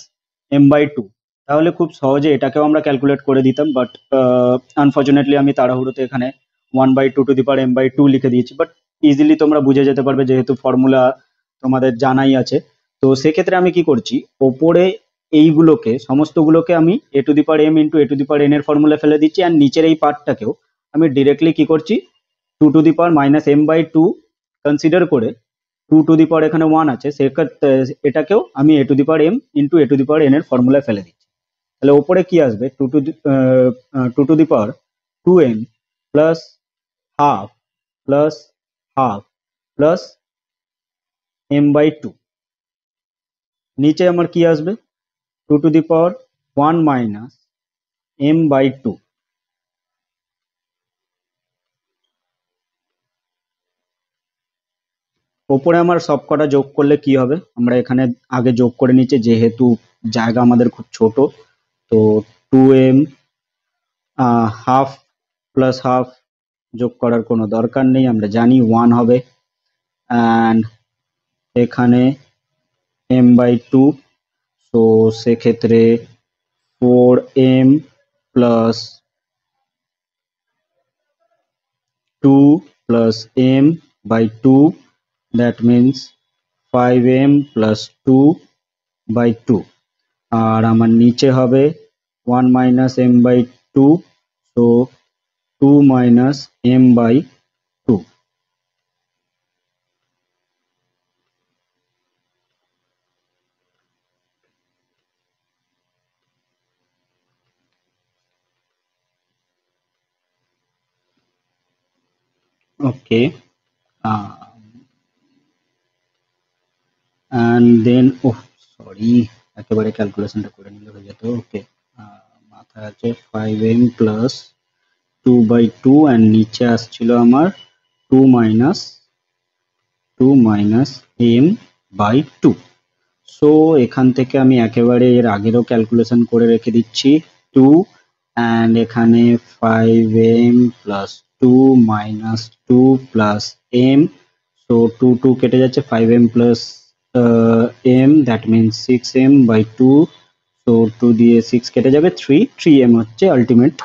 m/2, তাহলে খুব সহজে এটাকেও আমরা ক্যালকুলেট করে দিতাম। বাট আনফর্চুনেটলি আমি তাড়াহুড়োতে এখানে 1/2 টু দি পাওয়ার m/2 লিখে দিয়েছি, বাট ইজিলি তোমরা বুঝে যেতে পারবে যেহেতু ফর্মুলা তোমাদের জানাই আছে। তো সেক্ষেত্রে আমি কি করছি, ওপরে এইগুলোকে সমস্তগুলোকে আমি a to the power m into A to the power n এর ফর্মুলা ফেলে দিচ্ছি, আর নিচের এই পার্টটাকেও আমি ডিরেক্টলি কি করছি, two to the power minus m by two consider করে, টু টু দি পাওয়ার এখানে ওয়ান আছে, সেক্ষেত্রে এটাকেও আমি a to the power m into A to the power n এর ফর্মুলায় ফেলে দিচ্ছি। তাহলে ওপরে কি আসবে, two to the power two m plus half plus half plus m by two. নিচে আমার কি আসবে, two to the power one minus m by two. ওপরে আমার সব কটা যোগ করলে কি হবে, আমরা এখানে আগে যোগ করে নিচ্ছি যেহেতু জায়গা আমাদের খুব ছোট। তো two M half plus half যোগ করার কোনো দরকার নেই, আমরা জানি ওয়ান হবে, অ্যান্ড এখানে এম বাই টু। তো সেক্ষেত্রে four m plus two plus m by two, that means five M plus two by two. আর আমার নিচে হবে one minus m by two, তো two minus m by two. Okay, and then sorry, একেবারে ক্যালকুলেশনটা করে নিলে হয়ে যেত। ওকে, মাথায় আছে five M plus two by two, and নিচে আসছিল আমার two minus m by two. So এখান থেকে আমি একেবারে এর আগেরও ক্যালকুলেশন করে রেখে দিচ্ছি, টু অ্যান্ড এখানে five M plus two minus two plus M. So two two কেটে যাচ্ছে, five M plus M, that means six M by two. So two দিয়ে সিক্স কেটে যাবে, থ্রি এম হচ্ছে আলটিমেট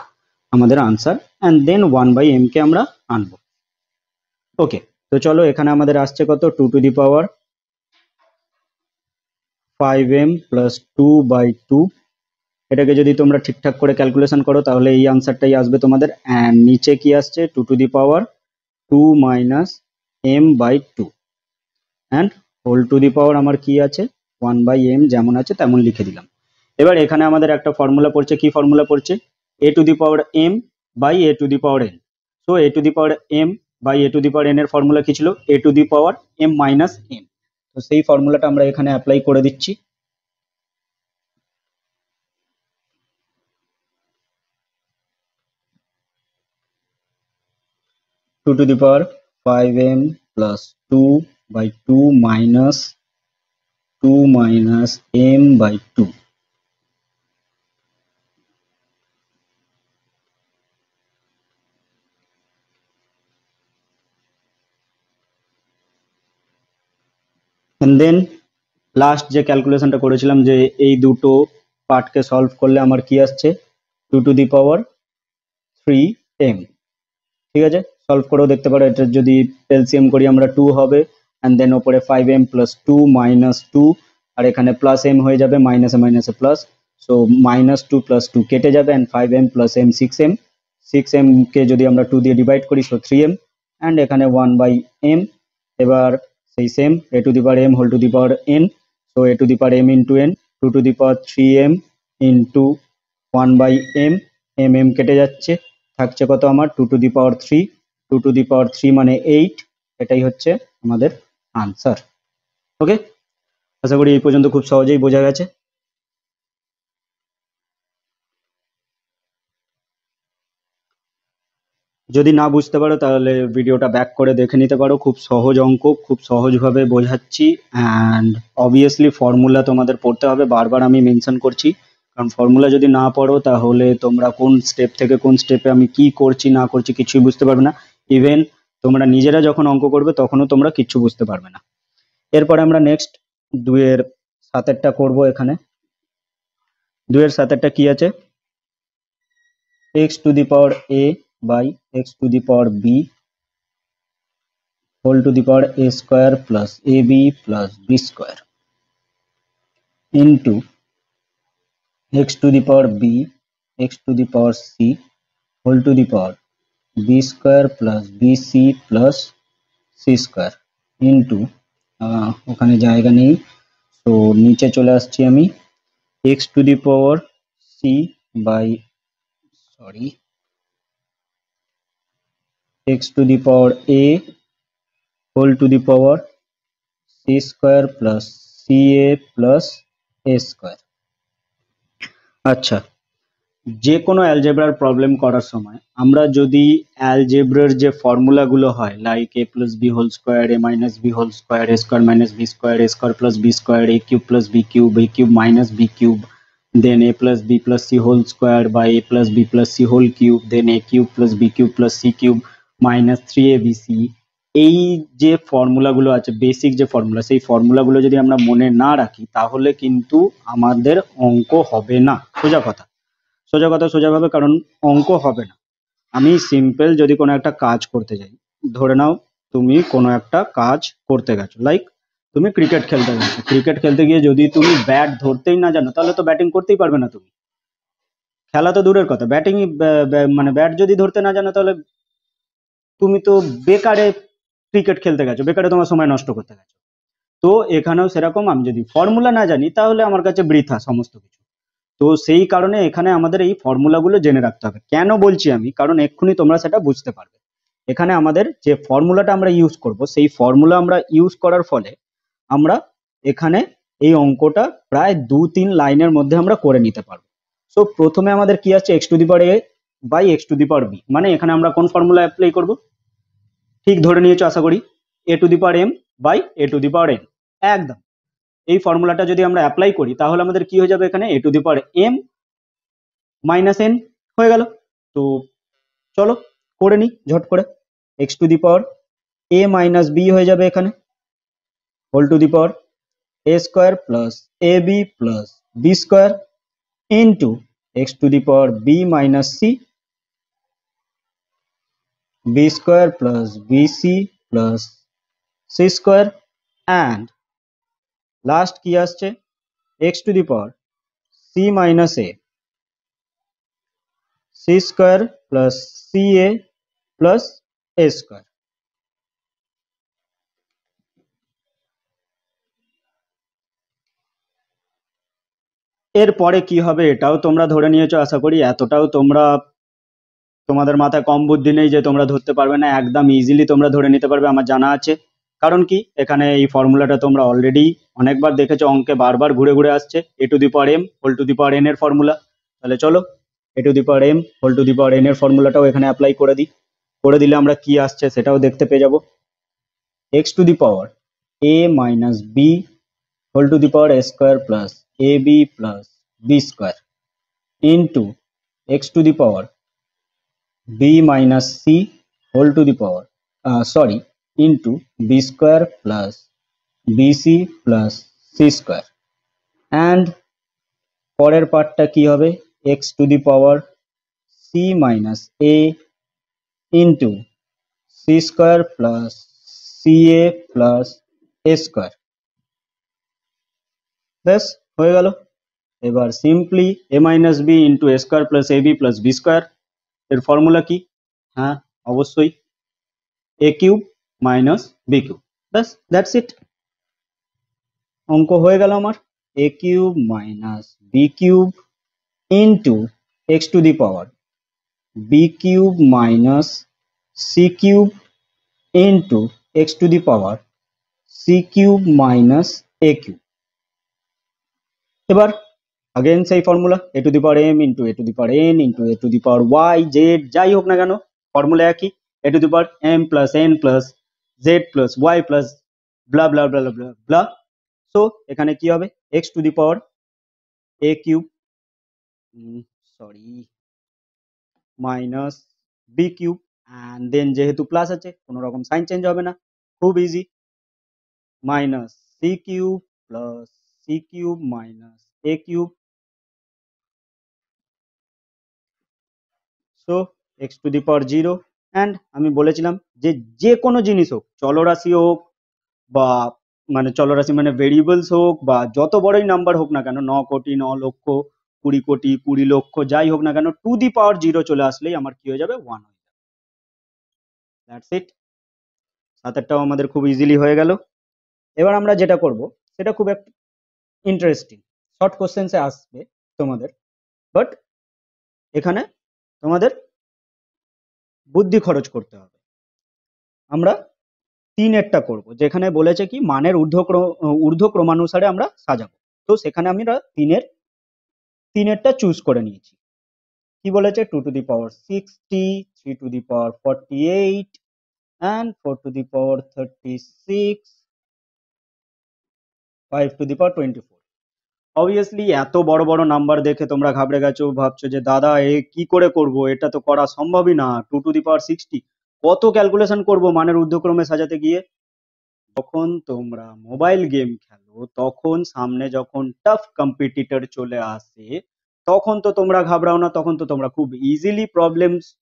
আমাদের answer, and then one by M কে আমরা আনবো। ওকে, তো চলো এখানে আমাদের আসছে কত, two to the power five M plus two by two. এটাকে যদি তোমরা ঠিকঠাক করে ক্যালকুলেশন করো তাহলে এই আনসারটাই আসবে তোমাদের। অ্যান্ড নিচে কি আসছে, two to the power two minus m by two, and whole to the power আমার কি আছে, ওয়ান বাই এম যেমন আছে তেমন লিখে দিলাম। এবার এখানে আমাদের একটা ফর্মুলা পড়ছে, কি ফর্মুলা পড়ছে, a to the power m by a to the power n. So a to the power m by a to the power n এর ফর্মুলা কি ছিল, a to the power M minus n. তো সেই ফর্মুলাটা আমরা এখানে apply করে দিচ্ছি। Two to the power five M plus two by two minus two minus m by two. And then last যে ক্যালকুলেশনটা করেছিলাম যে এই দুটো পার্টকে সলভ করলে আমার কি আসছে, two to the power three M. ঠিক আছে, সলভ করেও দেখতে পারো, এটা যদি এলসিএম করি আমরা টু হবে, অ্যান্ড দেন ওপরে five M plus two minus two, আর এখানে প্লাস এম হয়ে যাবে, মাইনাসে মাইনাসে plus. So minus two plus two কেটে যাবে, and five M plus m six m কে যদি আমরা টু দিয়ে ডিভাইড করি, সো থ্রি এম, অ্যান্ড এখানে ওয়ান বাই এম। এবার সেই same a to the power m whole to the power n, so a to the power m into n, two to the power three M into one by M, M M কেটে যাচ্ছে, থাকছে কত আমার, two to the power three. Two to the power three মানে eight, এটাই হচ্ছে আমাদের answer. ওকে, আশা করি এই পর্যন্ত খুব সহজেই বোঝা গেছে। যদি না বুঝতে পারো তাহলে ভিডিওটা ব্যাক করে দেখে নিতে পারো, খুব সহজ অঙ্ক, খুব সহজভাবে বোঝাচ্ছি। অ্যান্ড অবভিয়াসলি ফর্মুলা তোমাদের পড়তে হবে, বারবার আমি মেনশন করছি, কারণ ফর্মুলা যদি না পড়ো তাহলে তোমরা কোন স্টেপ থেকে কোন স্টেপে আমি কি করছি না করছি কিছুই বুঝতে পারবে না। ইভেন তোমরা নিজেরা যখন অঙ্ক করবে তখনও তোমরা কিচ্ছু বুঝতে পারবে না। এরপরে আমরা নেক্সট দুইয়ের সাতেরটা করবো। এখানে দুইয়ের সাতেরটা কি আছে, X to the power A by X to the power B whole to the power A square plus A B plus B square into x to the power b x to the power c whole to the power b square plus bc plus c square into ওখানে জায়গা নেই, তো নিচে চলে আসছি আমি, x to the power c by sorry x to the power a whole to the power c square plus ca plus a square। আচ্ছা, যে কোনো অ্যালজেব্রার প্রবলেম করার সময় আমরা যদি অ্যালজেব্রার যে ফর্মুলাগুলো হয় like a plus b whole square, a minus B whole square, a square minus b square, a square plus B square, a cube plus b cube, a cube minus B cube, then a plus b plus c whole square বা a plus b plus c whole cube, then a cube plus b cube plus C cube minus three a b c. এই যে ফর্মুলাগুলো আছে, basic যে formula, সেই ফর্মুলাগুলো যদি আমরা মনে না রাখি তাহলে কিন্তু আমাদের অঙ্ক হবে না। সোজা কথা, সোজা কথা সোজাভাবে, কারণ অঙ্ক হবে না। আমি সিম্পল যদি কোনো একটা কাজ করতে যাই, ধরে নাও তুমি কোনো একটা কাজ করতে গেছো, লাইক তুমি ক্রিকেট খেলতে গেছো, ক্রিকেট খেলতে গিয়ে যদি তুমি ব্যাট ধরতেই না জানো তাহলে তো ব্যাটিং করতেই পারবে না তুমি। খেলা তো দূরের কথা, ব্যাটিং মানে ব্যাট যদি ধরতে না জানো তাহলে তুমি তো বেকারে ক্রিকেট খেলতে গেছো, বেকারে তোমার সময় নষ্ট করতে গেছো। তো এখানেও সেরকম, আমি যদি ফর্মুলা না জানি তাহলে আমার কাছে বৃথা সমস্ত কিছু। তো সেই কারণে এখানে আমাদের এই ফর্মুলাগুলো জেনে রাখতে হবে। কেন বলছি আমি, কারণ এক্ষুনি তোমরা সেটা বুঝতে পারবে। এখানে আমাদের যে ফর্মুলাটা আমরা ইউজ করব, সেই ফর্মুলা আমরা ইউজ করার ফলে আমরা এখানে এই অঙ্কটা প্রায় 2-3 লাইনের মধ্যে আমরা করে নিতে পারবো। সো প্রথমে আমাদের কি আছে, X to the power A by X to the power B, মানে এখানে আমরা কোন ফর্মুলা অ্যাপ্লাই করব, ঠিক ধরে নিয়েছো আশা করি, a to the power m by a to the power n. একদম এই ফর্মুলাটা যদি আমরা অ্যাপ্লাই করি তাহলে আমাদের কি হয়ে যাবে, এখানে a to the power M minus n হয়ে গেল। তো চলো করে নি ঝট করে, x to the power A minus b হয়ে যাবে এখানে, whole to the power A square plus A B plus B square into x to the power b minus c, b square plus b c plus c square, and last কি আসছে, x to the power c minus a, c square plus C A plus A square. এরপরে কি হবে এটাও তোমরা ধরে নিয়েছো আশা করি, এতটাও তোমরা, তোমাদের মাথায় কম বুদ্ধি নেই যে তোমরা ধরতে পারবে না, একদম ইজিলি তোমরা ধরে নিতে পারবে আমার জানা আছে। কারণ কি, এখানে এই ফর্মুলাটা তোমরা অলরেডি অনেকবার দেখেছো, অঙ্কে বারবার ঘুরে ঘুরে আসছে, এ to the power m whole to the power n এর ফর্মুলা। তাহলে চলো a to the power m whole to the power n এর ফর্মুলাটাও এখানে অ্যাপ্লাই করে দিই, করে দিলে আমরা কি আসছে সেটাও দেখতে পেয়ে যাবো। X to the power A minus B whole to the power A square plus A B plus B square into x to the power b minus c whole to the power sorry into b square plus bc plus c square, and পরের পার্টটা কি হবে, x to the power c minus a into c square plus ca plus a square। ব্যাস হয়ে গেল। এবার simply a minus b into a square plus ab plus b square এর formula কি, হ্যাঁ অবশ্যই a cube minus b cube, ব্যাস that's it, অঙ্ক হয়ে গেল আমার। a cube minus b cube into x to the power b cube minus c cube into x to the power c cube minus a cube। এবার again সেই formula a to the power m into a to the power n into a to the power y z, যাই হোক না কেন formula একই, a to the power m plus n plus z plus y plus blah blah blah blah blah। So এখানে কি হবে, x to the power a cube sorry minus B cube, and then যেহেতু plus আছে কোনো রকম sign change হবে না, খুব easy, minus C cube plus C cube minus A cube. So X to the power zero, and আমি বলেছিলাম যে যে কোনো জিনিস হোক, চলরাশি হোক বা মানে চলরাশি মানে ভেরিয়েবলস হোক বা যত বড়ই নাম্বার হোক না কেন, 9 কোটি 9 লক্ষ 20 কোটি 20 লক্ষ যাই হোক না কেন টু দি পাওয়ার 0 চলে আসলেই আমার কি হয়ে যাবে 1 হয়ে যাবে। That's it. 7টাও আমাদের খুব ইজিলি হয়ে গেল। এবার আমরা যেটা করব সেটা খুব একটা ইন্টারেস্টিং শর্ট কোশ্চেন্সে আসবে তোমাদের, বাট এখানে তোমাদের বুদ্ধি খরচ করতে হবে। আমরা 3-এরটা করব, যেখানে বলেছে কি মানের ঊর্ধ্ব ক্রমানুসারে আমরা সাজাবো। তো সেখানে আমরা 3-এরটা চুজ করে নিয়েছি। কি বলেছে 2 to the power 60, 3 to the power 48 and 4 to the power 36, 5 to the power 24. Obviously এত বড় বড় নাম্বার দেখে তোমরা ঘাবড়ে গেছো, ভাবছো যে দাদা এ কি করে করব, এটা তো করা সম্ভবই না। 2 টু দি পাওয়ার 60 কত ক্যালকুলেশন করব মানের ঊর্ধ্বক্রমে সাজাতে গিয়ে। যখন তোমরা মোবাইল গেম খেলো, তখন সামনে যখন টাফ কম্পিটিটর চলে আসে, তখন তো তোমরা ঘাবড়াও না, তখন তো তোমরা খুব ইজিলি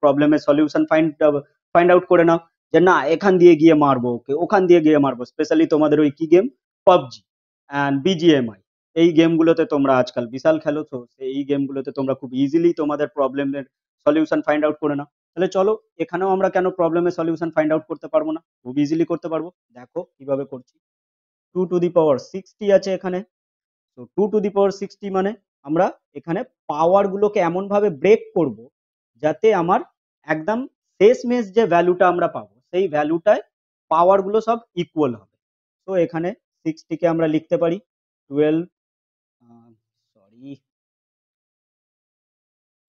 প্রবলেমের সলিউশন ফাইন্ড আউট করে নাও যে না এখান দিয়ে গিয়ে মারবো ওকে, ওখান দিয়ে গিয়ে মারবো। স্পেশালি তোমাদের ওই কি গেম, পাবজি অ্যান্ড বিজিএমআই, এই গেমগুলোতে তোমরা আজকাল বিশাল খেলো, তো এই গেমগুলোতে তোমরা খুব ইজিলি তোমাদের প্রবলেমের সলিউশন ফাইন্ড আউট করে নাও। তাহলে চলো এখানেও আমরা কেন প্রবলেমের সলিউশন ফাইন্ড আউট করতে পারবো না, খুব ইজিলি করতে পারবো। দেখো কিভাবে করছি। 2 টু দি পাওয়ার 60 আছে এখানে। তো 2 টু দি পাওয়ার 60 মানে আমরা এখানে পাওয়ার গুলোকে এমন ভাবে ব্রেক করব যাতে আমার একদম শেষমেশ যে ভ্যালুটা আমরা পাবো সেই ভ্যালুটায় পাওয়ার গুলো সব ইকুয়াল হবে। তো এখানে 60 কে আমরা লিখতে পারি 12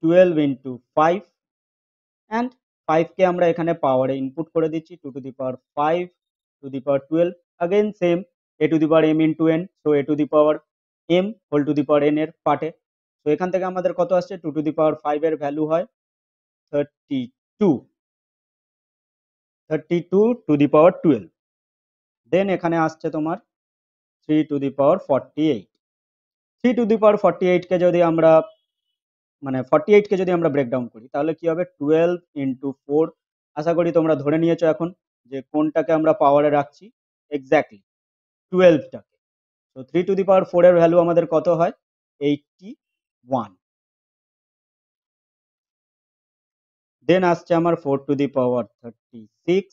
12 ইন্টু 5 অ্যান্ড 5 কে আমরা এখানে পাওয়ারে ইনপুট করে দিচ্ছি 2 to the power 5 to the power 12, again same a to the power m into n, so a to the power m whole to the power n এর পার্টে। তো এখান থেকে আমাদের কত আসছে 2 টু দি পাওয়ার 5 এর ভ্যালু হয় 32 টু দি পাওয়ার 12। দেন এখানে আসছে তোমার 3 to the power 48। 3 to the power 48 কে যদি আমরা মানে 48 কে যদি আমরা ব্রেকডাউন করি তাহলে কি হবে 12 ইন্টু 4। আশা করি তোমরা ধরে নিয়েছো এখন যে কোনটাকে আমরা পাওয়ারে রাখছি, এক্স্যাক্টলি 12টাকে। তো 3 টু দি পাওয়ার 4 এর ভ্যালু আমাদের কত হয় 81। দেন আসছে আমার 4 টু দি পাওয়ার 36।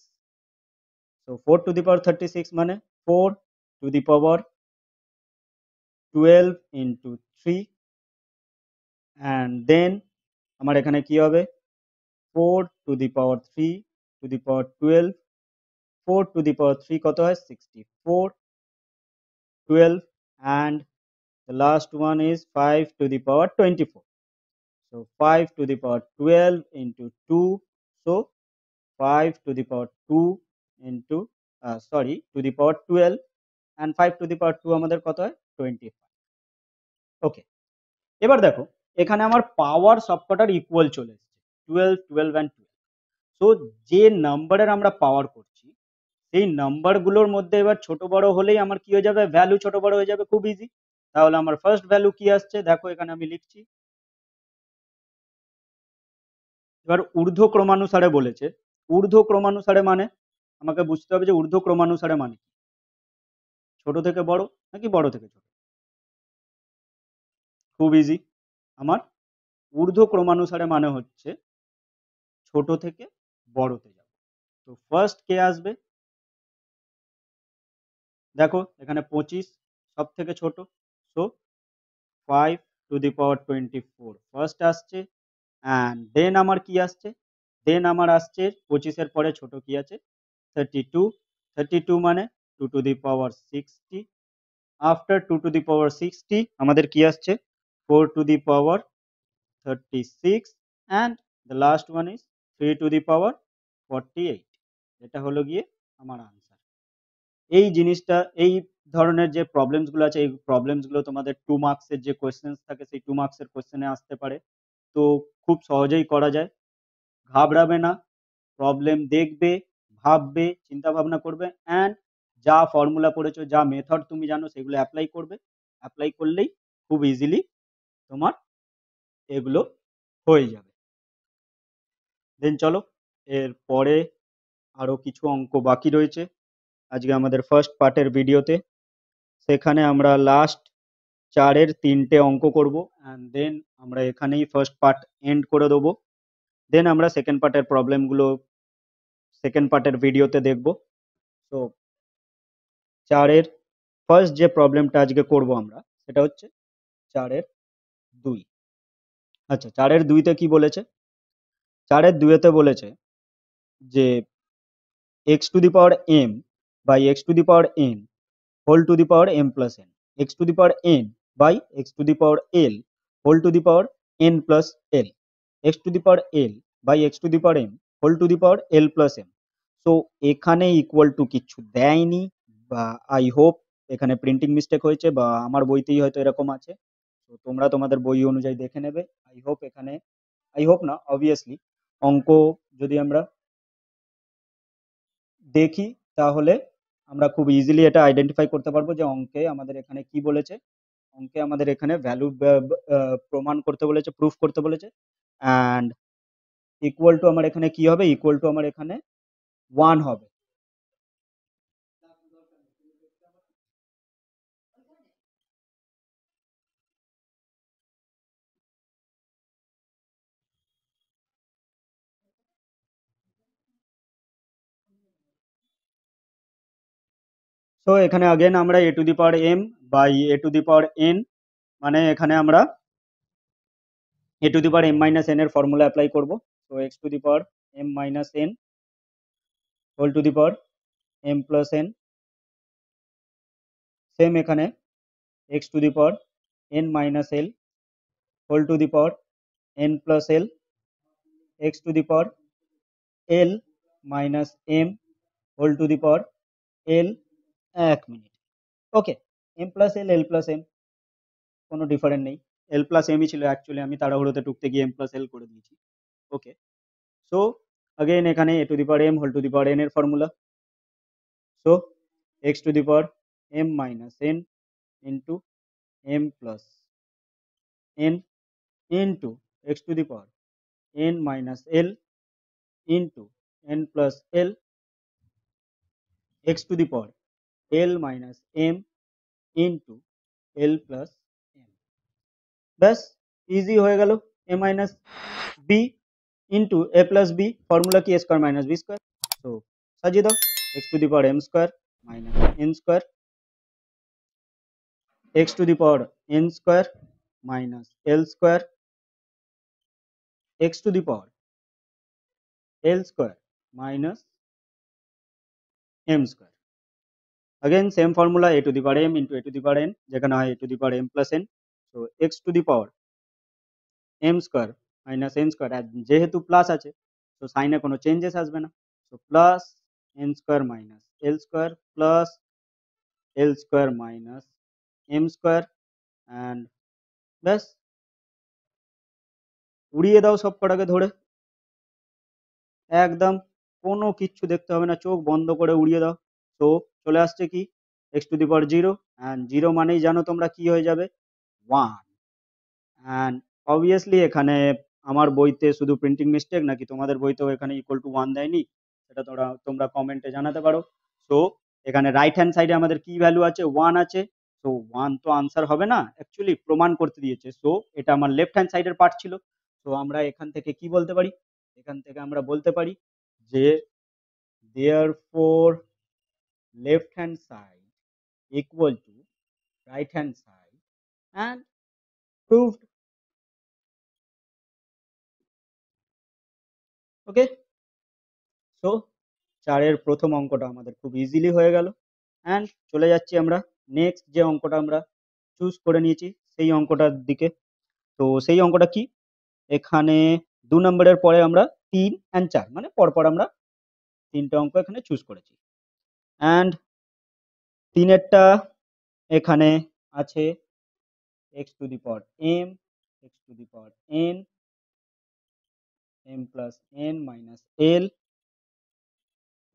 তো 4 টু দি পাওয়ার 36 মানে 4 to the power 12 into 3 and then আমার এখানে কি হবে 4 to the power 3 to the power 12, 4 to the power 3 কত হয় 64, 12 and the last one is 5 to the power 24. So 5 to the power 12 into 2, so 5 to the power 2 into to the power 12 and 5 to the power 2 আমাদের কত হয় 25। ওকে, এবার দেখো এখানে আমার পাওয়ার সবকটার equal চলে এসেছে 12 12 and 12। সো যে নাম্বারের আমরা পাওয়ার করছি সেই নাম্বার গুলোর মধ্যে এবার ছোট বড় হলেই আমার কি হয়ে যাবে ভ্যালু ছোট বড় হয়ে যাবে, খুব ইজি। তাহলে আমার ফার্স্ট ভ্যালু কি আসছে দেখো এখানে আমি লিখছি। এবার ঊর্ধ্ব ক্রমানুসারে বলেছে, ঊর্ধ্ব ক্রমানুসারে মানে আমাকে বুঝতে হবে যে ঊর্ধ্ব ক্রমানুসারে মানে কি, ছোট থেকে বড় নাকি বড় থেকে ছোট। খুব ইজি, আমার ঊর্ধ্ব ক্রমানুসারে মানে হচ্ছে ছোট থেকে বড়তে যাব। তো ফার্স্ট কে আসবে দেখো এখানে 25 সব থেকে ছোট, so 5 to the power 24 first আসছে। অ্যান্ড দেন আমার কি আসছে, দেন আমার আসছে 25 এর পরে ছোট কি আছে 32, 32 মানে 2 to the power 60। After 2 to the power 60 আমাদের কি আসছে 4 to the power 36 and the last one is 3 to the power 48। এটা হলো গিয়ে আমার আনসার। এই জিনিসটা এই ধরনের যে প্রবলেমস গুলো আছে এই প্রবলেমস গুলো তোমাদের 2 মার্কসের যে কোয়েশ্চেন্স থাকে সেই 2 মার্কসের কোয়েশ্চেনে আসতে পারে। তো খুব সহজেই করা যায়, ঘাবড়াবে না, প্রবলেম দেখবে, ভাববে, চিন্তা ভাবনা করবে অ্যান্ড যা ফর্মুলা পড়েছো যা মেথড তুমি জানো সেগুলো অ্যাপ্লাই করবে। অ্যাপ্লাই করলেই খুব ইজিলি তোমার এগুলো হয়ে যাবে। দেন চলো এর পরে আরো কিছু অঙ্ক বাকি রয়েছে আজকে আমাদের ফার্স্ট পার্টের ভিডিওতে। সেখানে আমরা লাস্ট 4-এর 3টে অঙ্ক করব অ্যান্ড দেন আমরা এখানেই ফার্স্ট পার্ট এন্ড করে দেবো। দেন আমরা সেকেন্ড পার্টের প্রবলেমগুলো সেকেন্ড পার্টের ভিডিওতে দেখব। তো 4-এর ফার্স্ট যে প্রবলেমটা আজকে করব আমরা সেটা হচ্ছে 4-এর 2। আচ্ছা, 4-এর 2-তে কি বলেছে? 4-এর 2-তে বলেছে যে x to the power m by x to the power n whole to the power m plus n, x to the power n by x to the power l whole to the power n plus l, x to the power l by x to the power m whole to the power l plus m। So এখানে equal to কিচ্ছু দেয়নি, বা I hope এখানে printing mistake হয়েছে, বা আমার বইতেই হয়তো এরকম আছে। তো তোমরা তোমাদের বই অনুযায়ী দেখে নেবে। আই হোপ এখানে, আই হোপ না, অবভিয়াসলি অঙ্ক যদি আমরা দেখি তাহলে আমরা খুব ইজিলি এটা আইডেন্টিফাই করতে পারবো যে অঙ্কে আমাদের এখানে কি বলেছে। অঙ্কে আমাদের এখানে ভ্যালু প্রমাণ করতে বলেছে, প্রুফ করতে বলেছে। অ্যান্ড ইকুয়াল টু আমার এখানে কি হবে? ইকুয়াল টু আমার এখানে 1 হবে। সো এখানে अगेन আমরা a to the power m by a to the power n, মানে এখানে আমরা a to the power m minus n এর ফর্মুলা অ্যাপ্লাই করব। তো x to the power m minus n whole to the power m plus n, same এখানে x to the power n minus l whole to the power n plus l, x to the power l minus m whole to the power l। 1 minute. Okay, m plus l plus m, কোনো different নেই। l plus mই ছিল actually, আমি তাড়াহুড়োতে টুকতে গিয়ে m plus l করে দিয়েছি। Okay, so again এখানে a to the power m whole to the power n এর formula. So x to the power m minus n into m plus n into x to the power n minus l into n plus l x to the power l minus m into l plus m। ব্যাস, easy হয়ে গেল। a minus b into a plus b, formula কি? a square minus b square. তো সাজিয়ে দাও, x to the power m square minus n square, x to the power n square minus l square, x to the power l square minus m square. Again same formula a to the power m into a to the power n, যেখানে হয় a to the power m plus n। তো x to the power m square minus n square, আর যেহেতু plus আছে তো সাইনে কোনো changes আসবে না। তো plus n square minus l square plus l square minus m square, and ব্যাস, উড়িয়ে দাও সব কটাকে ধরে, একদম কোনো কিচ্ছু দেখতে হবে না, চোখ বন্ধ করে উড়িয়ে দাও। তো চলে আসছে কি? x to the power 0, and 0 মানেই জানো তোমরা কি হয়ে যাবে? 1। অ্যান্ড অবভিয়াসলি এখানে আমার বইতে শুধু প্রিন্টিং মিস্টেক, নাকি তোমাদের বইতেও এখানে ইকুয়াল টু 1 দেয়নি, সেটা তোমরা তোমরা কমেন্টে জানাতে পারো। সো এখানে রাইট হ্যান্ড সাইডে আমাদের কি ভ্যালু আছে? 1 আছে। সো 1 তো আনসার হবে না, অ্যাকচুয়ালি প্রমাণ করতে দিয়েছে। সো এটা আমার লেফট হ্যান্ড সাইডের পার্ট ছিল। তো আমরা এখান থেকে কি বলতে পারি? এখান থেকে আমরা বলতে পারি যে therefore left hand side equal to right hand side and proved. Okay, so 4-এর প্রথম অঙ্কটা আমাদের খুব ইজিলি হয়ে গেল। অ্যান্ড চলে যাচ্ছি আমরা নেক্সট যে অঙ্কটা আমরা চুজ করে নিয়েছি সেই অঙ্কটার দিকে। তো সেই অঙ্কটা কি? এখানে 2 নম্বরের পরে আমরা 3 অ্যান্ড 4, মানে পরপর আমরা 3টে অঙ্ক এখানে চুজ করেছি। অ্যান্ড 3-এরটা এখানে আছে x to the power m, x to the power n, m plus n minus l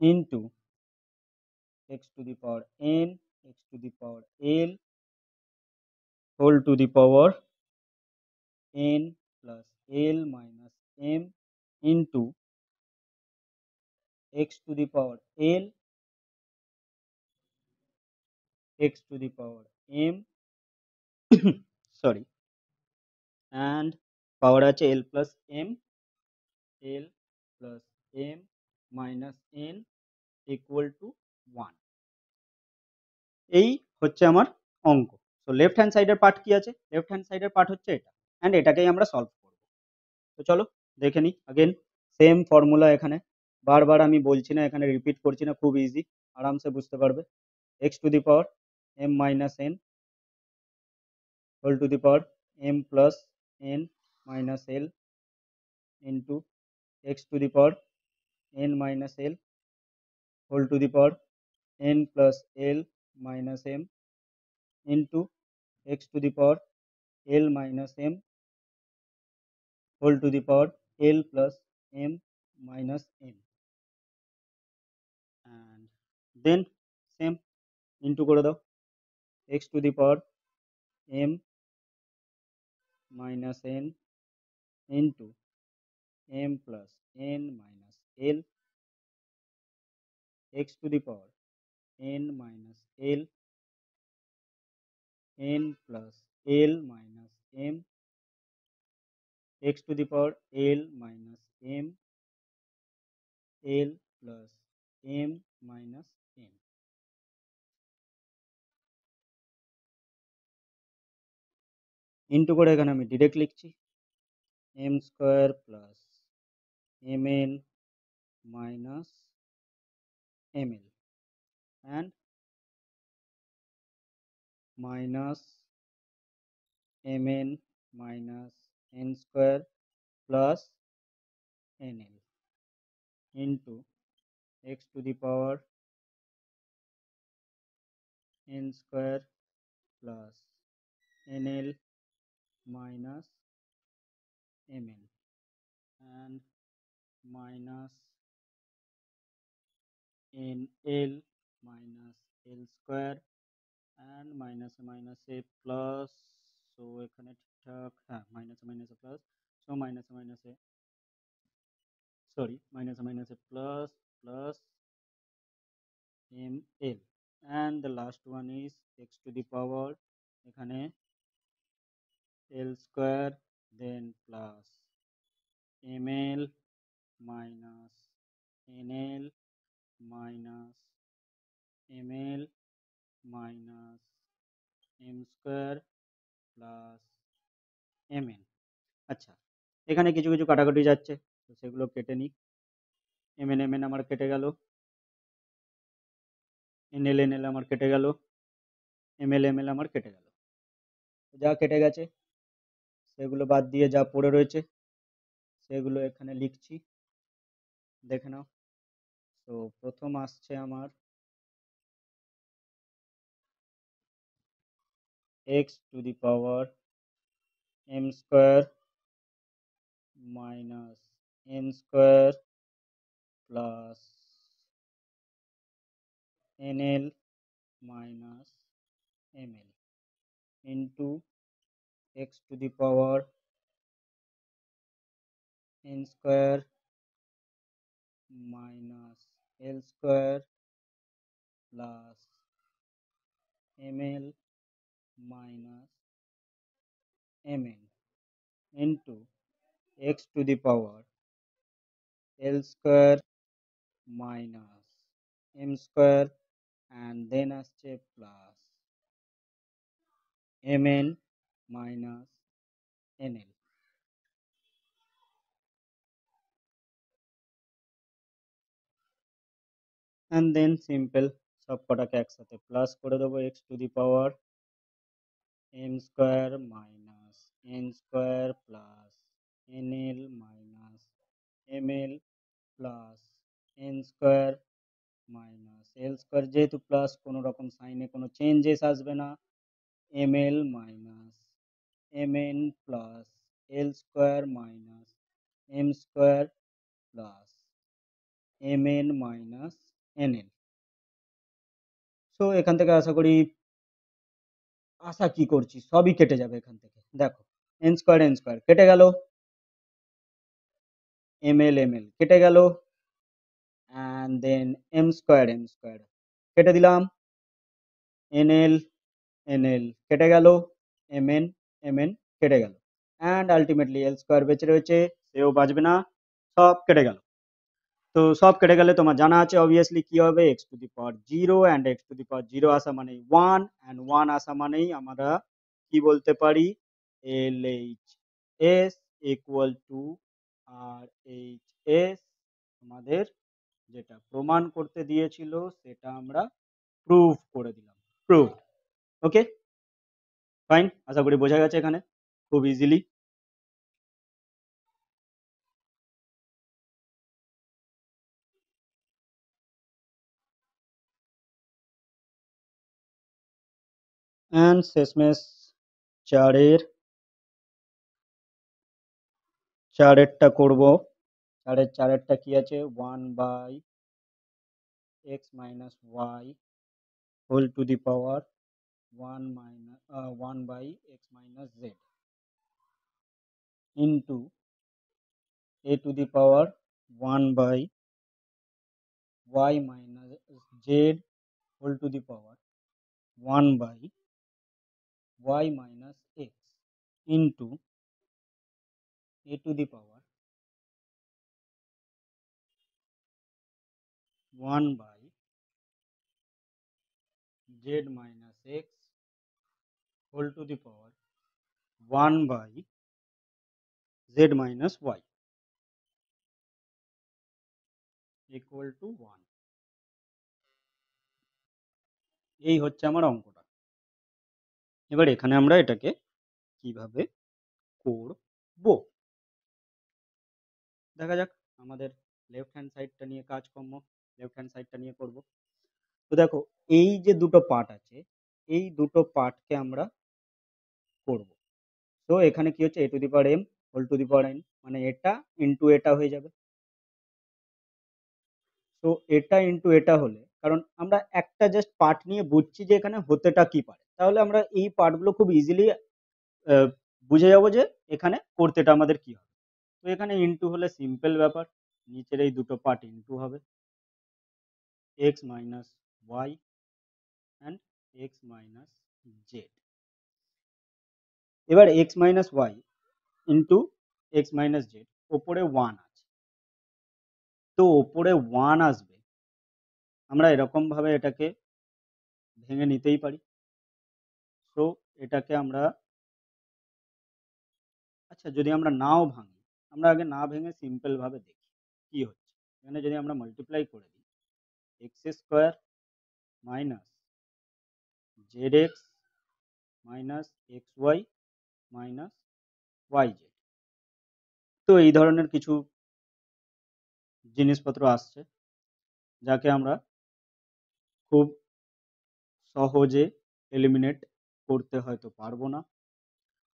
into x to the power n, x to the power l whole to the power n plus l minus m into x to the power l, x to the power m, sorry, and power আছে l plus m minus n equal to 1। এই হচ্ছে আমার অঙ্ক। তো left hand সাইডের part কি আছে? Left hand সাইডের পার্ট হচ্ছে এটা, অ্যান্ড এটাকেই আমরা সলভ করব। তো চলো দেখে নিই। আগেন সেম ফর্মুলা, এখানে বারবার আমি বলছি না, এখানে রিপিট করছি না, খুব ইজি, আরামসে বুঝতে পারবে। X to the power M minus N whole to the power M plus N minus L into x to the power N minus L whole to the power n plus l minus m into x to the power l minus m whole to the power l plus m minus n, and then same into করে দাও x to the power m minus n into m plus n minus l x to the power n minus l n plus l minus m x to the power l minus m l plus m minus n into করে এখানে আমি direct লিখছি M square plus M N minus M L and minus M N minus N square plus N L into x to the power N square plus N L minus M L and minus N L minus L square and মাইনাসে মাইনাসে plus. So এখানে ঠিকঠাক, হ্যাঁ, মাইনাসে মাইনাসে plus, so মাইনাসে মাইনাসে, sorry, মাইনাসে মাইনাসে plus plus m L and the last one is x to the power এখানে l square then plus m l minus N L minus M l minus m square plus M n. আচ্ছা, এখানে কিছু কিছু কাটাকাটি যাচ্ছে, তো সেগুলো কেটে নিই। এম এন আমার কেটে গেল, এন এল আমার কেটে গেল, এম এল আমার কেটে গেল। যা কেটে গেছে সেগুলো বাদ দিয়ে যা পড়ে রয়েছে সেগুলো এখানে লিখছি, দেখে নাও। তো প্রথম আসছে আমার x to the power m square minus N square plus N L minus M l into x to the power N square minus L square plus m l minus M n into x to the power l square minus m square and then আসছে plus M N minus N l. And then simple সব কটাকে একসাথে plus করে দেবো x to the power m square minus N square plus N L minus M l plus n square minus L square, যেহেতু plus কোনো রকম সাইনে কোনো চেঞ্জেস আসবে না, m l minus M n plus l square minus m square plus M N minus N l. So এখান থেকে আশা কি করছি সবই কেটে যাবে এখান থেকে। দেখো এন স্কোয়ার কেটে গেল, এম এল কেটে গেল, অ্যান্ড দেন এম স্কোয়ার কেটে দিলাম, এন এল কেটে গেল, এম এন কেটে গেল। অ্যান্ড আলটিমেটলি এল স্কোয়ার বেঁচে রয়েছে, সেও বাঁচবে না, সব কেটে গেল। তো সব কেটে গেলে তোমার জানা আছে অবভিয়াসলি কি হবে, x to the power zero, and x to the power zero আসা মানেই ওয়ান, অ্যান্ড ওয়ান আসা মানেই আমরা কি বলতে পারি, L H S equal to R H S. আমাদের যেটা প্রমাণ করতে দিয়েছিল সেটা আমরা প্রুভ করে দিলাম, প্রুভ। ওকে ফাইন, আশা করি বোঝা গেছে এখানে খুব ইজিলি। অ্যান্ড শেষমেশ চারের চারেরটা করব। চারেরটা কি আছে, one by x minus Y whole to the power one by x minus Z into A to the power one by Y minus Z whole to the power one by Y minus x into A to the power one by Z minus X whole to the power one by Z minus Y equal to one. এই হচ্ছে আমার অঙ্কটা। এবার এখানে আমরা এটাকে কিভাবে করব দেখা যাক। আমাদের লেফট হ্যান্ড সাইডটা নিয়ে কাজকর্ম লেফট হ্যান্ড সাইডটা নিয়ে করব। তো দেখো, এই যে দুটো পার্ট আছে, এই দুটো পার্টকে আমরা করব। তো এখানে কি হচ্ছে, a to the power m whole to the power n, মানে এটা ইন্টু এটা হয়ে যাবে। তো এটা ইন্টু এটা হলে, কারণ আমরা একটা জাস্ট পার্ট নিয়ে বুঝছি যে এখানে হতেটা কি পারে, তাহলে আমরা এই পার্টগুলো খুব ইজিলি বুঝে যাবো যে এখানে করতেটা আমাদের কি হবে। তো এখানে ইন্টু হলে সিম্পল ব্যাপার, নিচের এই দুটো পার্ট ইন্টু হবে, x minus Y and x minus z. এবার x minus y into x minus z, ওপরে ওয়ান আছে, তো ওপরে ওয়ান আসবে, আমরা এরকম ভাবে এটাকে ভেঙে নিতেই পারি। তো এটাকে আমরা, আচ্ছা যদি আমরা নাও ভাঙি, আমরা আগে না ভেঙে সিম্পল ভাবে দেখি কি হচ্ছে। এখানে যদি আমরা মাল্টিপ্লাই করে দিই, X square minus Z X minus X Y minus Y Z, তো এই ধরনের কিছু জিনিসপত্র আসছে যাকে আমরা খুব সহজে এলিমিনেট করতে হয়তো পারবো না।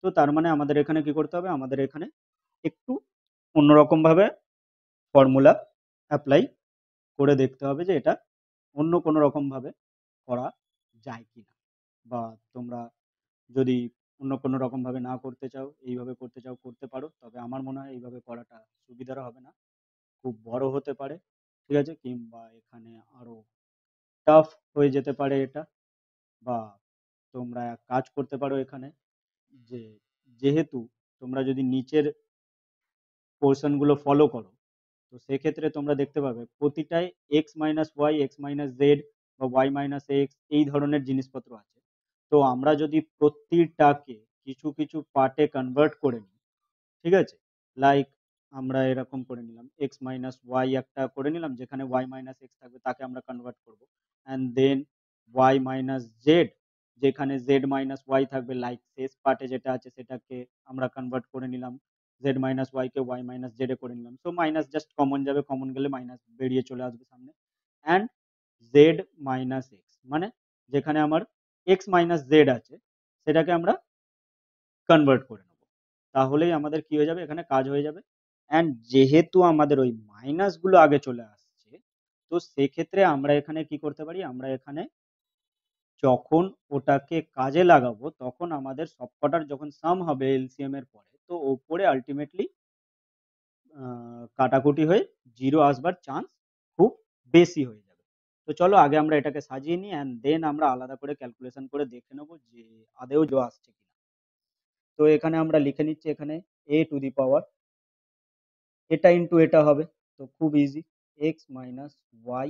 তো তার মানে আমাদের এখানে কি করতে হবে, আমাদের এখানে একটু অন্যরকম ভাবে ফর্মুলা অ্যাপ্লাই করে দেখতে হবে যে এটা অন্য কোনো রকম ভাবে করা যায় কিনা, বা তোমরা যদি অন্য কোনো রকম ভাবে না করতে চাও, এইভাবে করতে চাও করতে পারো, তবে আমার মনে হয় এইভাবে করাটা সুবিধার হবে না, খুব বড় হতে পারে, ঠিক আছে, কিংবা এখানে আরো টাফ হয়ে যেতে পারে এটা। বা তোমরা এক কাজ করতে পারো এখানে, যে যেহেতু তোমরা যদি নিচের পোর্শন গুলো ফলো করো, তো সেক্ষেত্রে তোমরা দেখতে পাবে প্রতিটায় x minus y, x minus z বা ওয়াই মাইনাস এক্স এই ধরনের জিনিসপত্র আছে। তো আমরা যদি প্রতিটাকে কিছু কিছু পার্টে কনভার্ট করে নিই, ঠিক আছে, লাইক আমরা এরকম করে নিলাম এক্স মাইনাস ওয়াই একটা করে নিলাম, যেখানে ওয়াই মাইনাস এক্স থাকবে তাকে আমরা কনভার্ট করব, and then Y minus Z, যেখানে জেড মাইনাস ওয়াই থাকবে, লাইক শেষ পার্টে যেটা আছে সেটাকে আমরা কনভার্ট করে নিলাম, জেড মাইনাস ওয়াই কে ওয়াই মাইনাস জেড এ করে নিলাম। সো মাইনাস জাস্ট কমন যাবে, কমন গেলে মাইনাস বেরিয়ে চলে আসবে সামনে, অ্যান্ড জেড মাইনাস এক্স, মানে যেখানে আমার এক্স মাইনাস জেড আছে সেটাকে আমরা কনভার্ট করে নেব, তাহলেই আমাদের কি হয়ে যাবে, এখানে কাজ হয়ে যাবে। অ্যান্ড যেহেতু আমাদের ওই মাইনাস গুলো আগে চলে আসছে, তো সেক্ষেত্রে আমরা এখানে কি করতে পারি, আমরা এখানে যখন ওটাকে কাজে লাগাবো তখন আমাদের সবকটার যখন সাম হবে এলসিএম এর পরে, তো ওপরে আলটিমেটলি কাটাকুটি হয়ে জিরো আসবার চান্স খুব বেশি হয়ে যাবে। তো চলো আগে আমরা এটাকে সাজিয়ে নিই, অ্যান্ড দেন আমরা আলাদা করে ক্যালকুলেশন করে দেখে নেবো যে আদেও জো আসছে কিনা। তো এখানে আমরা লিখে নিচ্ছি এখানে a টু দি পাওয়ার, এটা ইন্টু এটা হবে, তো খুব easy, X minus Y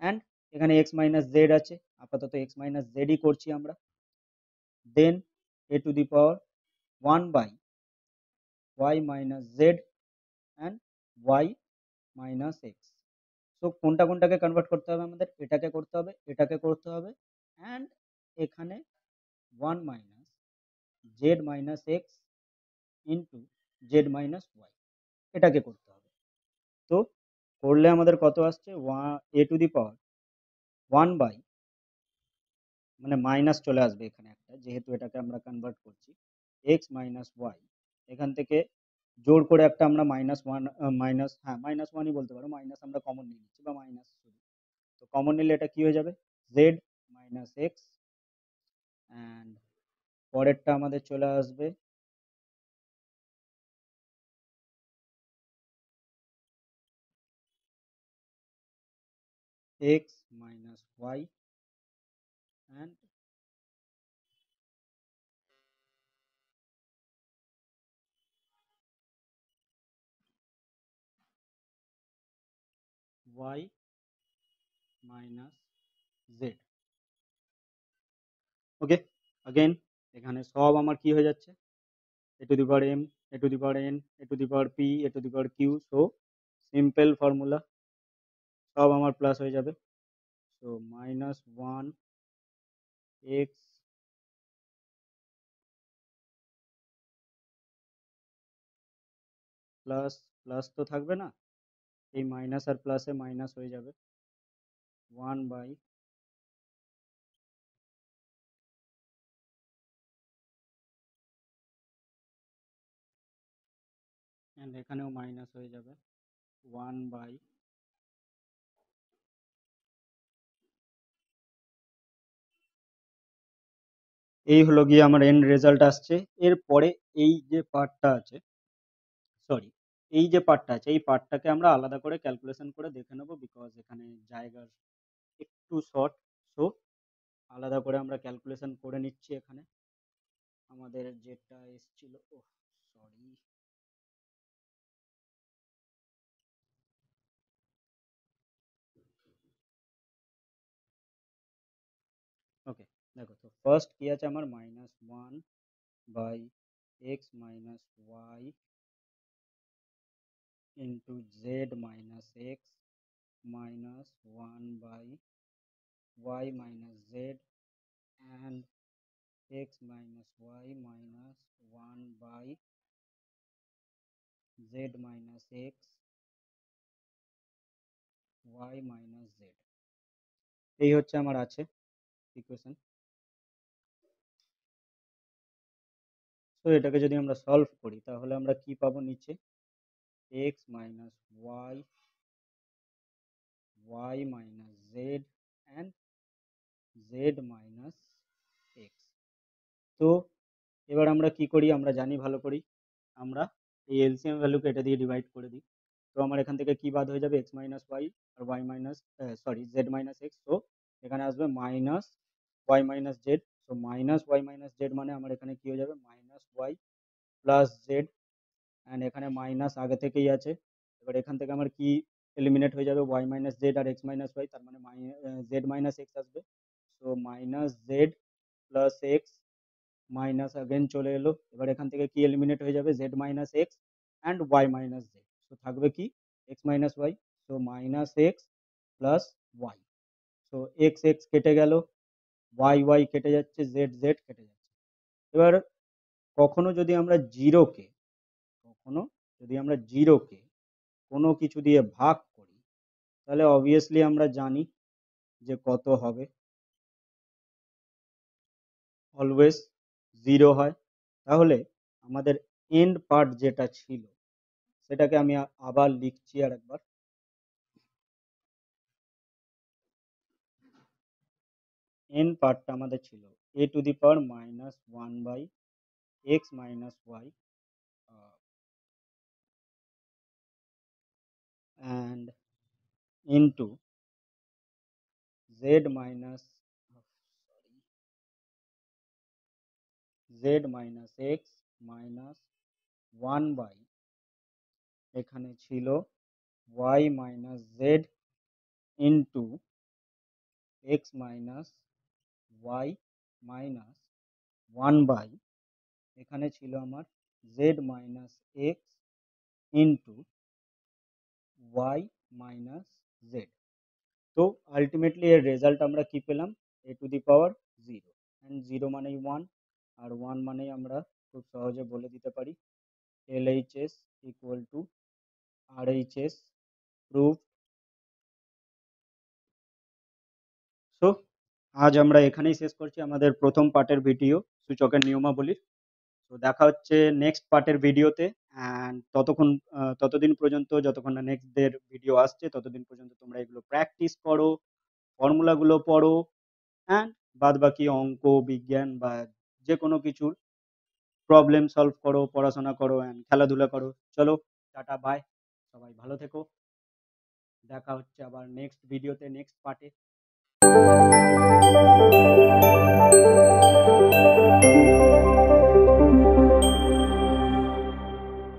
and এখানে এক্স মাইনাস জেড আছে, আপাতত এক্স মাইনাস জেডই করছি আমরা, then a to the power 1 by Y minus Z and Y minus x. তো কোনটা কোনটাকে কনভার্ট করতে হবে আমাদের, এটাকে করতে হবে, এটাকে করতে হবে, অ্যান্ড এখানে 1 minus Z minus x into Z minus Y, এটাকে করতে হবে। তো করলে আমাদের কত আসছে, এ টু দি পাওয়ার 1 বাই, মানে মাইনাস চলে আসবে এখানে একটা, যেহেতু এটাকে আমরা কনভার্ট করছি, এক্স মাইনাস ওয়াই, এখান থেকে জোর করে একটা আমরা মাইনাস ওয়ান, মাইনাস, হ্যাঁ মাইনাস ওয়ানই বলতে পারো, মাইনাস আমরা কমন নিয়ে নিচ্ছি, বা মাইনাস, তো কমন নিলে এটা কি হয়ে যাবে, জেড মাইনাস এক্স, অ্যান্ড পরেরটা আমাদের চলে আসবে x minus Y and Y minus z. Okay, again এখানে সব আমার কি হয়ে যাচ্ছে, a to the power m, a to the power n, a to the power p, a to the power q, so simple formula, সব আমার plus হয়ে যাবে, so minus one x plus, plus তো থাকবে না, এই মাইনাস আর প্লাসে minus হয়ে যাবে, 1 বাই, অ্যান্ড এখানেও মাইনাস হয়ে যাবে, 1 বাই, এই হলো গিয়ে আমার এন্ড রেজাল্ট আসছে। এরপরে এই যে পার্টটা আছে, সরি, এই যে পার্টটা আছে, এই পার্টটাকে আমরা আলাদা করে ক্যালকুলেশন করে দেখে নেবো, বিকজ এখানে জায়গার একটু শর্ট, সো আলাদা করে আমরা ক্যালকুলেশন করে নিচ্ছি এখানে, আমাদের যেটা এসেছিল, ও সরি, ওকে, দেখো তো ফার্স্ট কি আছে আমার, minus one by x minus y into Z minus x minus one by Y minus Z and x minus y minus 1 by z minus x y minus z, এই হচ্ছে আমার আছে ইকুয়েশন। তো এটাকে যদি আমরা সলভ করি তাহলে আমরা কি পাবো নিচে, x minus y, y minus z and z minus x। তো এবার আমরা কি করি, আমরা জানি ভালো করি, আমরা এই এলসিএম ভ্যালুকে এটা দিয়ে ডিভাইড করে দিই, তো আমার এখান থেকে কি বাদ হয়ে যাবে, এক্স মাইনাস ওয়াই আর y minus, sorry z minus x, তো এখানে আসবে মাইনাস ওয়াই মাইনাস জেড, তো মাইনাস ওয়াই মাইনাস জেড মানে আমার এখানে কি হয়ে যাবে, minus y plus z, and এখানে মাইনাস আগে থেকেই আছে, এবার এখান থেকে আমার কি এলিমিনেট হয়ে যাবে, ওয়াই মাইনাস জেড আর এক্স মাইনাস ওয়াই, তার মানে জেড মাইনাস এক্স আসবে, so minus z plus x, minus again চলে এলো, এবার এখান থেকে কি এলিমিনেট হয়ে যাবে, z minus x and Y minus z, so থাকবে কি x minus y, so minus x plus y, so x x কেটে গেল, ওয়াই ওয়াই কেটে যাচ্ছে, জেড জেড কেটে যাচ্ছে। এবার কখনো যদি আমরা জিরোকে, কখনো যদি আমরা জিরোকে কোনো কিছু দিয়ে ভাগ করি তাহলে অবভিয়াসলি আমরা জানি যে কত হবে, অলওয়েজ জিরো হয়, তাহলে আমাদের এন্ড পার্ট যেটা ছিল সেটাকে আমি আবার লিখছি আর একবার, এন পার্টটা আমাদের ছিল a to the power minus one by x minus Y and into Z minus, Z minus x minus 1 by এখানে ছিল y minus Z into x minus y minus 1 by এখানে ছিল আমার z minus x into y minus z. তো ultimately এর result আমরা কি পেলাম, a⁻0, অ্যান্ড 0 মানেই 1 আর 1 মানেই আমরা খুব সহজে বলে দিতে পারি LHS equal to RHS proof. So আজ আমরা এখানেই শেষ করছি আমাদের প্রথম পার্টের ভিডিও সূচকের নিয়মাবলীর। তো দেখা হচ্ছে নেক্সট পার্টের ভিডিওতে, অ্যান্ড ততদিন পর্যন্ত যতক্ষণ না নেক্সট দের ভিডিও আসছে ততদিন পর্যন্ত তোমরা এগুলো প্র্যাকটিস করো, ফর্মুলাগুলো পড়ো, অ্যান্ড বাদ বাকি অঙ্ক বিজ্ঞান বা যে কোনো কিছুর প্রবলেম সলভ করো, পড়াশোনা করো, অ্যান্ড খেলাধুলা করো। চলো, টাটা, বাই, সবাই ভালো থেকো, দেখা হচ্ছে আবার নেক্সট ভিডিওতে, নেক্সট পার্টে।